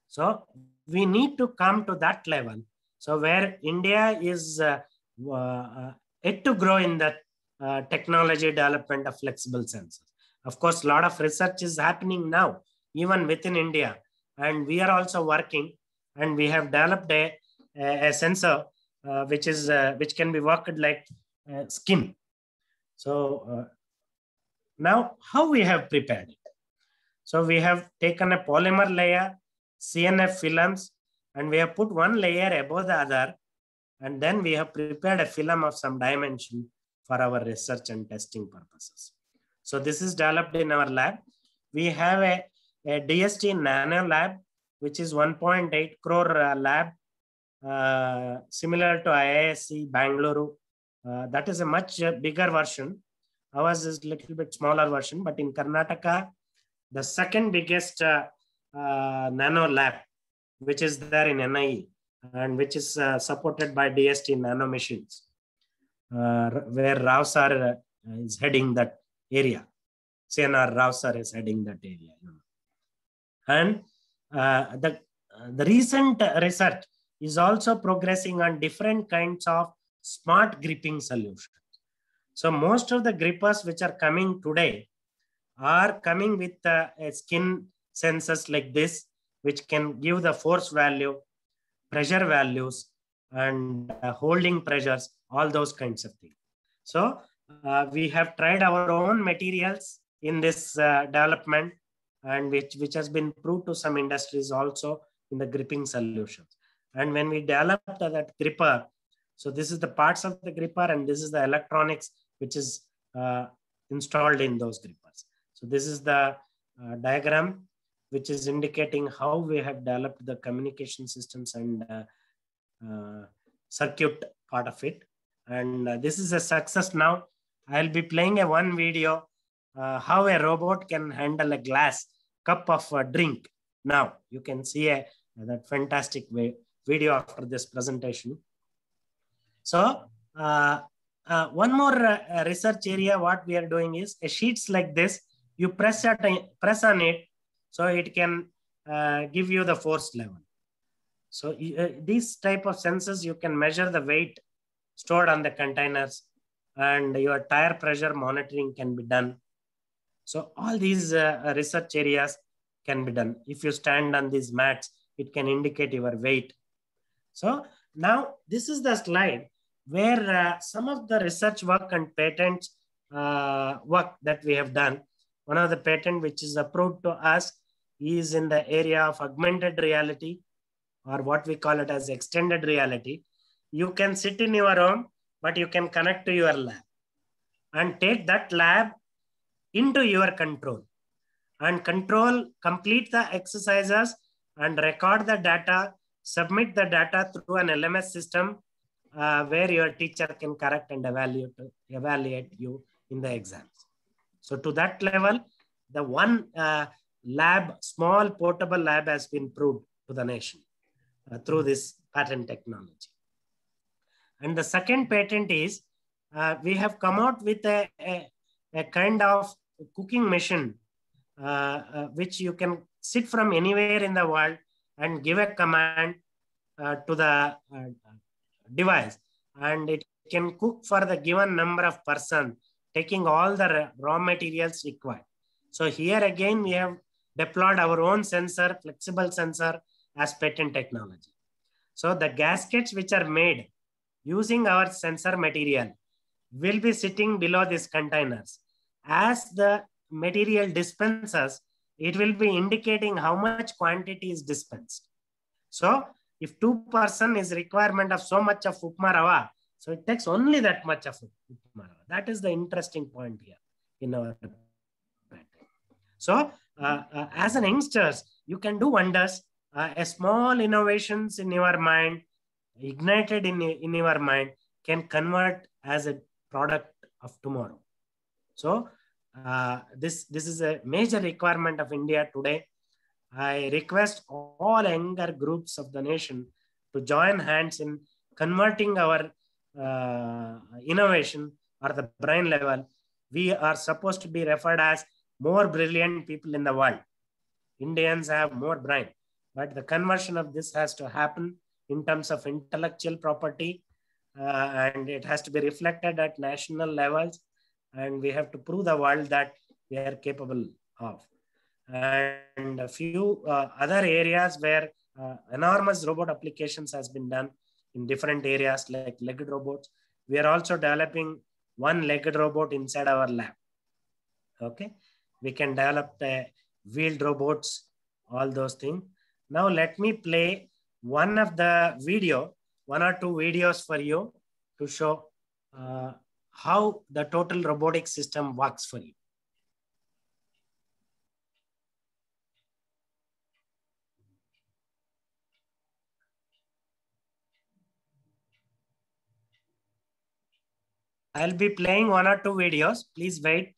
So we need to come to that level. So where India is yet to grow in that technology development of flexible sensors. Of course, a lot of research is happening now, even within India. And we are also working, and we have developed a sensor which can be worked like skin. So now how we have prepared it? So we have taken a polymer layer, CNF films, and we have put one layer above the other. And then we have prepared a film of some dimension for our research and testing purposes. So this is developed in our lab. We have a DST Nano Lab, which is 1.8 crore lab, similar to IISc Bangalore. That is a much bigger version. Ours is a little bit smaller version, but in Karnataka, the second biggest nano lab, which is there in NIE, and which is supported by DST Nano Machines, where Rao sir is heading that area. CNR Rao sir is heading that area. And the recent research is also progressing on different kinds of smart gripping solutions. So most of the grippers which are coming today are coming with skin sensors like this, which can give the force value, pressure values, and holding pressures, all those kinds of things. So we have tried our own materials in this development, and which has been proved to some industries also in the gripping solutions. And when we developed that gripper, so this is the parts of the gripper, and this is the electronics which is installed in those grippers. So this is the diagram which is indicating how we have developed the communication systems and circuit part of it. And this is a success now. I'll be playing one video how a robot can handle a glass cup of a drink. Now you can see that fantastic video after this presentation. So one more research area, what we are doing is sheets like this. You press on it, so it can give you the force level. So these type of sensors, you can measure the weight stored on the containers, and your tire pressure monitoring can be done. So all these research areas can be done. If you stand on these mats, it can indicate your weight. So now this is the slide where some of the research work and patents work that we have done. One of the patent which is approved to us is in the area of augmented reality, or what we call it as extended reality. You can sit in your home, but you can connect to your lab and take that lab into your control and complete the exercises and record the data, submit the data through an LMS system where your teacher can correct and evaluate you in the exams. So to that level, the one small portable lab has been proved to the nation through this patent technology. And the second patent is we have come out with a kind of cooking machine which you can sit from anywhere in the world and give a command to the device, and it can cook for the given number of persons, taking all the raw materials required. So here again, we have deployed our own sensor, flexible sensor as patent technology. So the gaskets which are made using our sensor material will be sitting below these containers. As the material dispenses, it will be indicating how much quantity is dispensed. So if 2 person is requirement of so much of upma rava, so it takes only that much of upma rava. That is the interesting point here in our patent. So as an youngsters, you can do wonders. A small innovations in your mind, ignited in your mind, can convert as a product of tomorrow. So this is a major requirement of India today. I request all younger groups of the nation to join hands in converting our innovation or the brain level. We are supposed to be referred as more brilliant people in the world. Indians have more brain, but the conversion of this has to happen in terms of intellectual property, and it has to be reflected at national levels, and we have to prove the world that we are capable of. And a few other areas where enormous robot applications has been done in different areas like legged robots. We are also developing one legged robot inside our lab. Okay, we can develop wheeled robots, all those things. Now let me play one of the video, 1 or 2 videos for you to show how the total robotic system works for you. I'll be playing 1 or 2 videos. Please wait.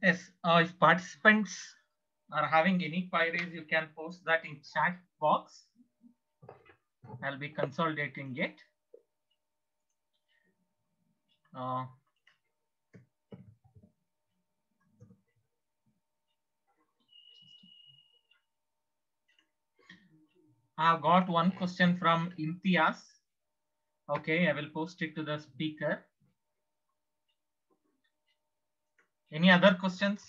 Yes, if participants are having any queries, you can post that in chat box. I'll be consolidating it. I've got one question from Imtiaz. Okay, I will post it to the speaker. Any other questions?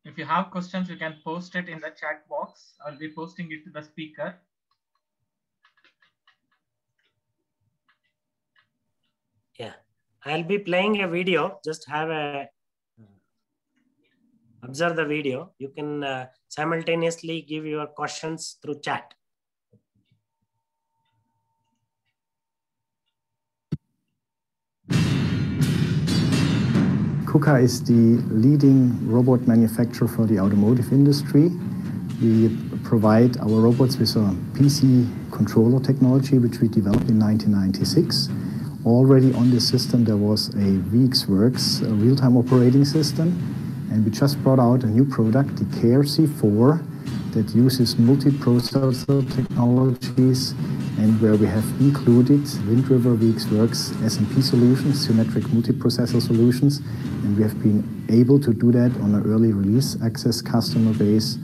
If you have questions, you can post it in the chat box. I'll be posting it to the speaker. Yeah, I'll be playing a video. Just have a observe the video. You can simultaneously give your questions through chat. KUKA is the leading robot manufacturer for the automotive industry. We provide our robots with a PC controller technology, which we developed in 1996. Already on the system, there was a VxWorks, a real-time operating system, and we just brought out a new product, the KRC4, that uses multi-processor technologies, and where we have included Wind River VxWorks SMP solutions, symmetric multiprocessor solutions, and we have been able to do that on an early release access customer base,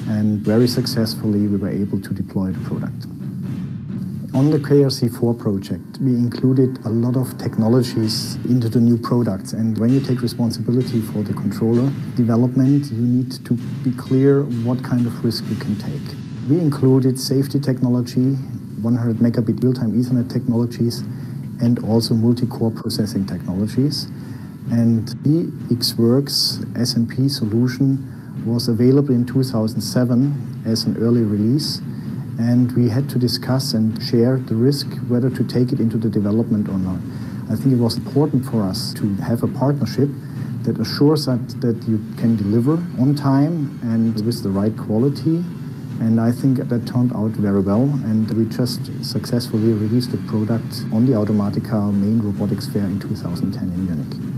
and very successfully we were able to deploy the product. On the KRC4 project, we included a lot of technologies into the new products, and when you take responsibility for the controller development, you need to be clear what kind of risk you can take. We included safety technology, 100 megabit real-time Ethernet technologies, and also multi-core processing technologies. And the VxWorks SMP solution was available in 2007 as an early release. and we had to discuss and share the risk whether to take it into the development or not. I think it was important for us to have a partnership that assures that you can deliver on time and with the right quality. And I think that turned out very well, and we just successfully released the product on the Automatica main robotics fair in 2010 in Munich.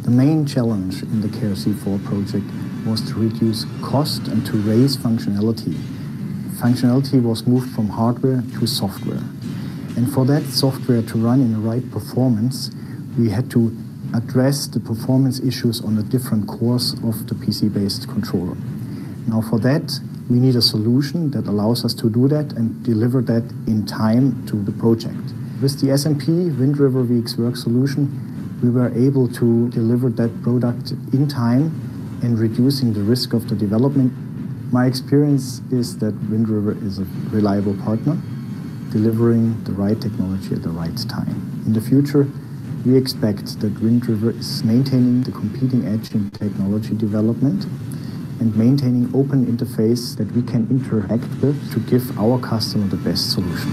The main challenge in the KRC4 project was to reduce cost and to raise functionality. Functionality was moved from hardware to software. And for that software to run in the right performance, we had to address the performance issues on the different cores of the PC-based controller. Now for that, we need a solution that allows us to do that and deliver that in time to the project. With the SMP WindRiver VxWorks solution, we were able to deliver that product in time and reducing the risk of the development. My experience is that WindRiver is a reliable partner, delivering the right technology at the right time. In the future, we expect that WindRiver is maintaining the competing edge in technology development and maintaining open interface that we can interact with to give our customer the best solution.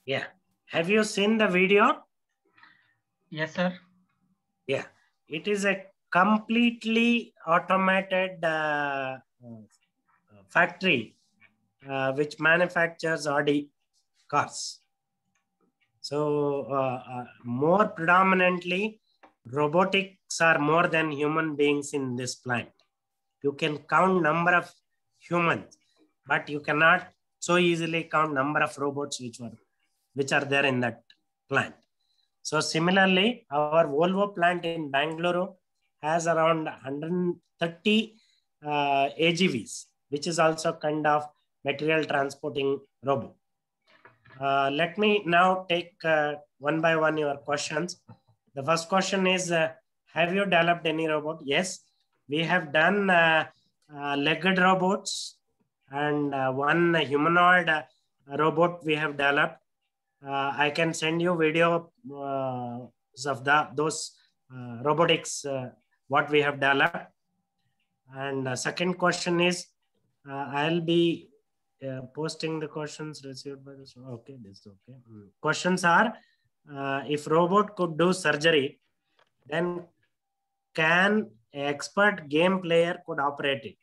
Yeah. Have you seen the video? Yes, sir. Yeah. It is a completely automated factory which manufactures Audi cars. So more predominantly, robotics are more than human beings in this plant. You can count number of humans, but you cannot so easily count number of robots which are there in that plant. So similarly, our Volvo plant in Bangalore has around 130 AGVs, which is also kind of material transporting robot. Let me now take one by one your questions. The first question is, have you developed any robot? Yes, we have done legged robots and one humanoid robot we have developed. I can send you video of those robotics, what we have developed. And second question is, I'll be posting the questions received by this. Okay, this is okay. Questions are, if robot could do surgery, then can expert game player could operate it?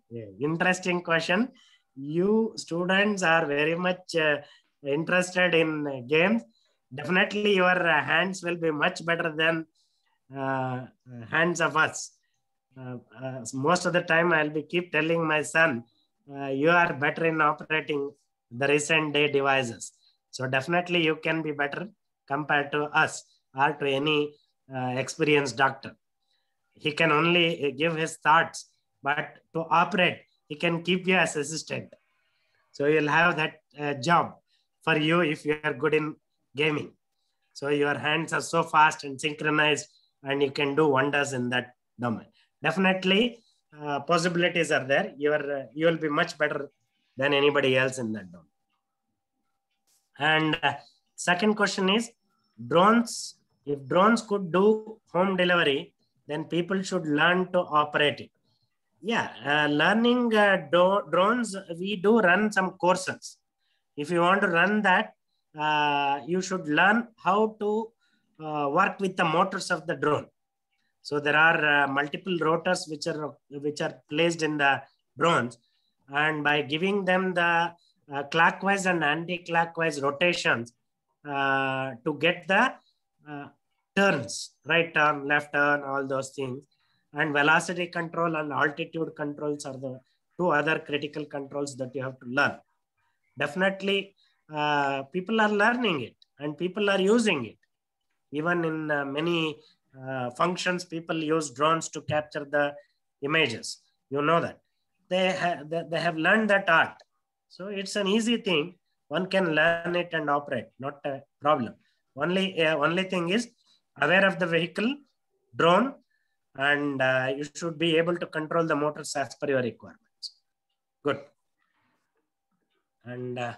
Yeah, interesting question. You students are very much interested in games. Definitely your hands will be much better than hands of us. Most of the time I'll be keep telling my son, you are better in operating the recent day devices. So definitely you can be better compared to us or to any experienced doctor. He can only give his thoughts, but to operate, he can keep you as assistant. So you'll have that job for you if you are good in gaming. So your hands are so fast and synchronized, and you can do wonders in that domain. Definitely, possibilities are there. You will be much better than anybody else in that domain. And second question is, drones. If drones could do home delivery, then people should learn to operate it. Yeah, learning drones, we do run some courses. If you want to run that, you should learn how to work with the motors of the drone. So there are multiple rotors which are placed in the drones, and by giving them the clockwise and anti-clockwise rotations to get the turns, right turn, left turn, all those things, and velocity control and altitude controls are the two other critical controls that you have to learn. Definitely, people are learning it and people are using it. Even in many functions, people use drones to capture the images. You know that. They have learned that art. So it's an easy thing. One can learn it and operate, not a problem. Only thing is aware of the vehicle, drone, and you should be able to control the motors as per your requirements. Good. And I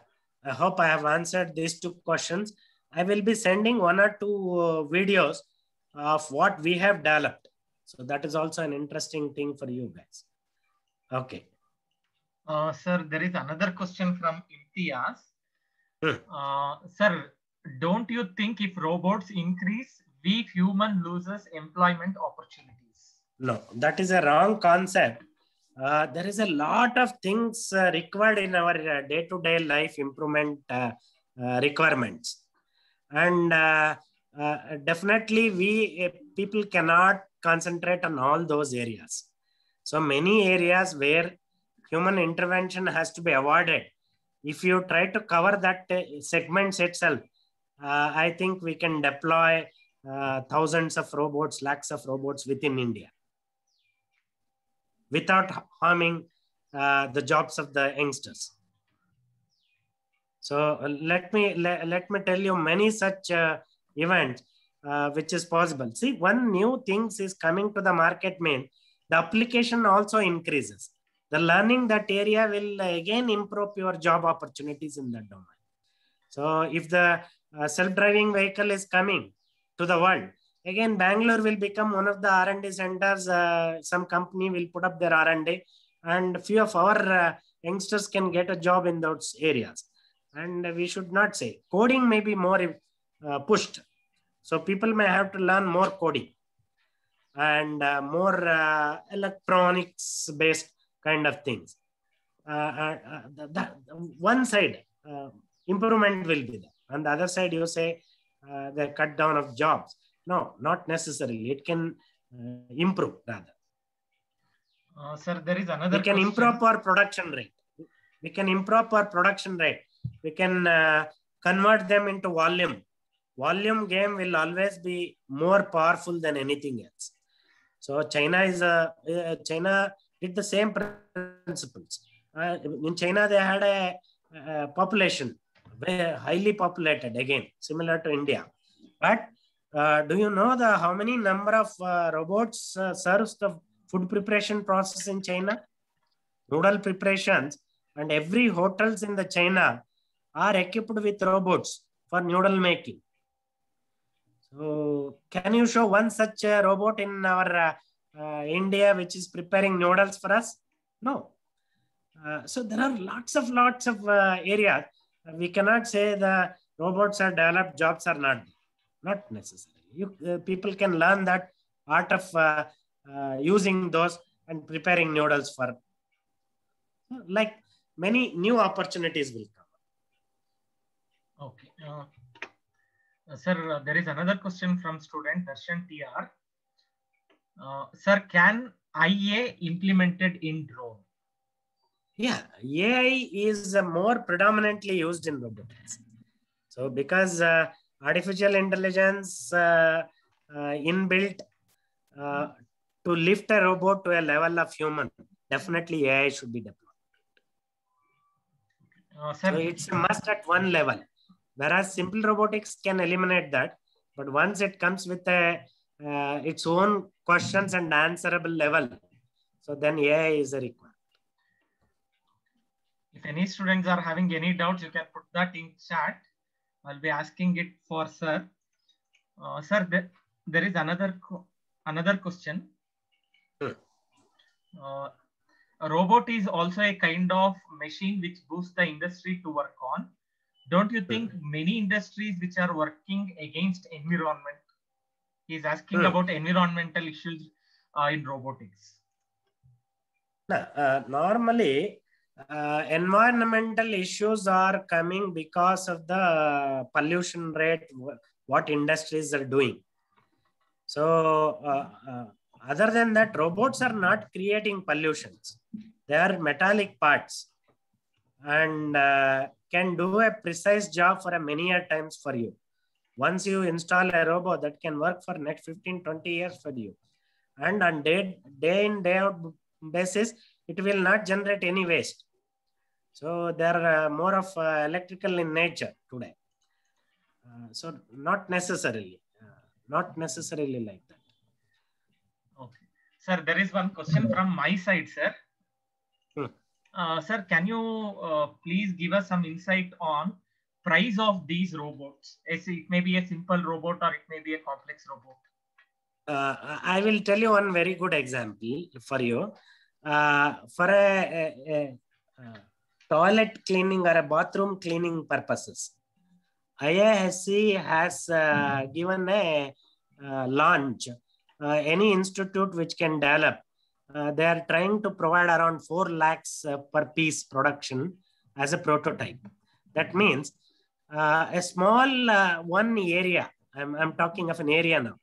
hope I have answered these two questions. I will be sending one or two videos of what we have developed. So that is also an interesting thing for you guys. Okay. Sir, there is another question from Imtiaz. Sir, don't you think if robots increase, we human loses employment opportunities? No, that is a wrong concept. There is a lot of things required in our day-to-day life improvement requirements. And definitely people cannot concentrate on all those areas. So many areas where human intervention has to be avoided. If you try to cover that segments itself, I think we can deploy thousands of robots, lakhs of robots within India without harming the jobs of the youngsters. So let me tell you many such events which is possible. See, one new things is coming to the market means the application also increases. The learning that area will again improve your job opportunities in that domain. So if the self-driving vehicle is coming to the world, again, Bangalore will become one of the R&D centers. Some company will put up their R&D, and few of our youngsters can get a job in those areas. and we should not say. Coding may be more pushed. So people may have to learn more coding and more electronics based kind of things. One side improvement will be there. On the other side, you say the cut down of jobs. No, not necessarily. It can improve rather. Sir, there is another We can question. improve our production rate. We can improve our production rate. We can convert them into volume. Volume game will always be more powerful than anything else. So China did the same principles. In China, they had a population, very highly populated, again, similar to India. But do you know how many number of robots serves the food preparation process in China? Noodle preparations, and every hotels in the China are equipped with robots for noodle making. So can you show one such robot in our India which is preparing noodles for us? No. So there are lots of areas. We cannot say the robots are developed, jobs are not necessary. People can learn that art of using those and preparing noodles for, like, many new opportunities will come. Okay. Sir, there is another question from student Darshan TR. Sir, can IA implemented in drone? Yeah, AI is more predominantly used in robotics. So because artificial intelligence inbuilt to lift a robot to a level of human, definitely AI should be deployed. Sir, so it's a must at one level, whereas simple robotics can eliminate that. But once it comes with its own questions and answerable level, so then AI is a requirement. If any students are having any doubts, you can put that in chat. I'll be asking it for sir. Sir, there is another question. A robot is also a kind of machine which boosts the industry to work on. Don't you think many industries which are working against environment? He's asking about environmental issues in robotics. Normally, environmental issues are coming because of the pollution rate, what industries are doing. So other than that, robots are not creating pollutions. They are metallic parts and can do a precise job for many times for you. Once you install a robot, that can work for next 15-20 years for you, and on day in day out basis, it will not generate any waste. So they are more of electrical in nature today. So not necessarily like that. Okay, sir, there is one question from my side, sir. Sir, can you please give us some insight on price of these robots? It may be a simple robot or it may be a complex robot. I will tell you one very good example for you. For a toilet cleaning or a bathroom cleaning purposes, IISc has given a launch. Any institute which can develop, they are trying to provide around 4 lakhs per piece production as a prototype. That means a small one area, I'm talking of an area now.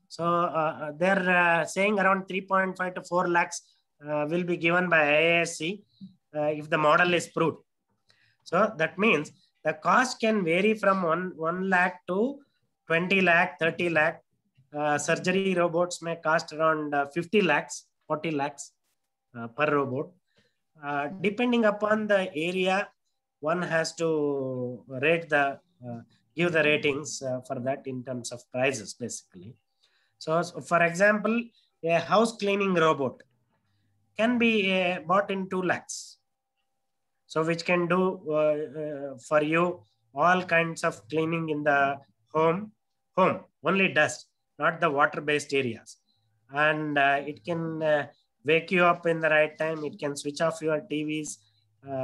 So they're saying around 3.5 to 4 lakhs will be given by IISc if the model is proved. So that means the cost can vary from 1 lakh to 20 lakh, 30 lakh. Surgery robots may cost around 50 lakhs, 40 lakhs per robot. Depending upon the area, one has to rate give the ratings for that in terms of prices, basically. So for example, a house cleaning robot can be bought in 2 lakhs. So which can do for you all kinds of cleaning in the home, only dust, not the water-based areas. And it can wake you up in the right time. It can switch off your TVs,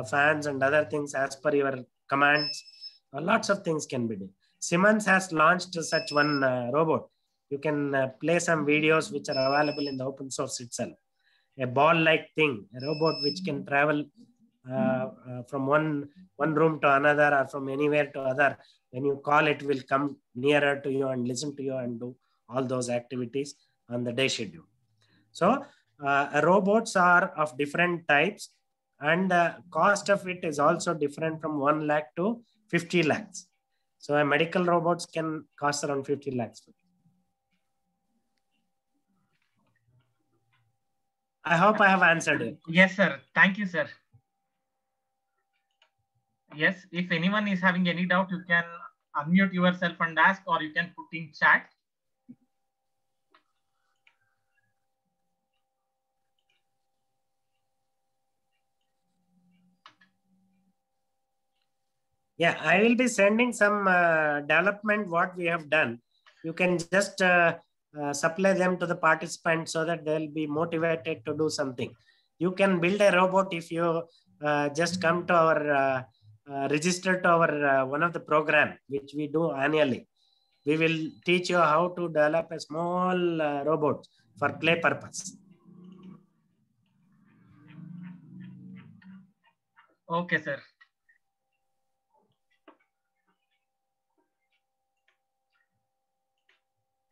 fans and other things as per your commands. Lots of things can be done. Siemens has launched such one robot. You can play some videos which are available in the open source itself. A ball-like thing, a robot which can travel from one room to another or from anywhere to other. When you call, it will come nearer to you and listen to you and do all those activities on the day schedule. So robots are of different types, and the cost of it is also different from 1 lakh to 50 lakhs. So a medical robots can cost around 50 lakhs. I hope I have answered it. Yes, sir. Thank you, sir. Yes, if anyone is having any doubt, you can unmute yourself and ask, or you can put in chat. Yeah, I will be sending some development what we have done. You can just supply them to the participants so that they'll be motivated to do something. You can build a robot if you just come to our register to our one of the program which we do annually. We will teach you how to develop a small robot for play purpose. Okay, sir.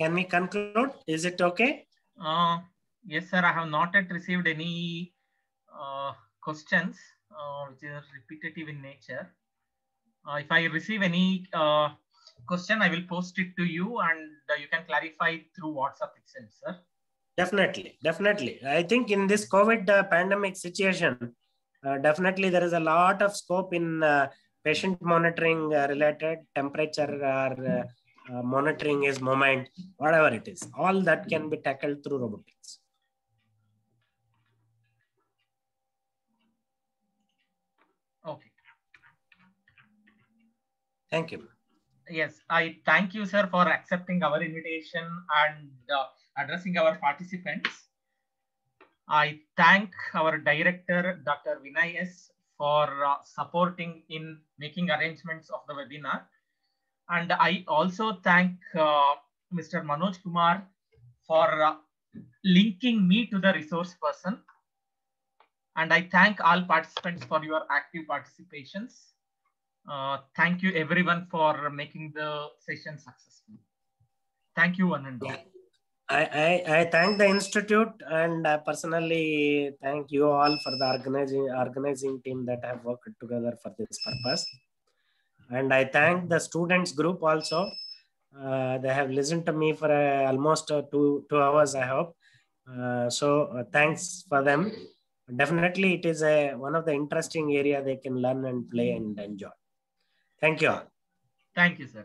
Can we conclude? Is it okay? Yes, sir. I have not yet received any questions which are repetitive in nature. If I receive any question, I will post it to you, and you can clarify through WhatsApp itself, sir. Definitely, definitely. I think in this COVID pandemic situation, definitely there is a lot of scope in patient monitoring related, temperature or monitoring his movement, whatever it is. All that can be tackled through robotics. Okay. Thank you. Yes, I thank you, sir, for accepting our invitation and addressing our participants. I thank our director, Dr. Vinay S, for supporting in making arrangements of the webinar. And I also thank Mr. Manoj Kumar for linking me to the resource person. And I thank all participants for your active participations. Thank you everyone for making the session successful. Thank you, one and all. Yeah. I thank the institute, and personally thank you all for the organizing team that have worked together for this purpose. And I thank the students group also. They have listened to me for almost 2 hours, I hope. So thanks for them. Definitely it is one of the interesting area they can learn and play and enjoy. Thank you all. Thank you, sir.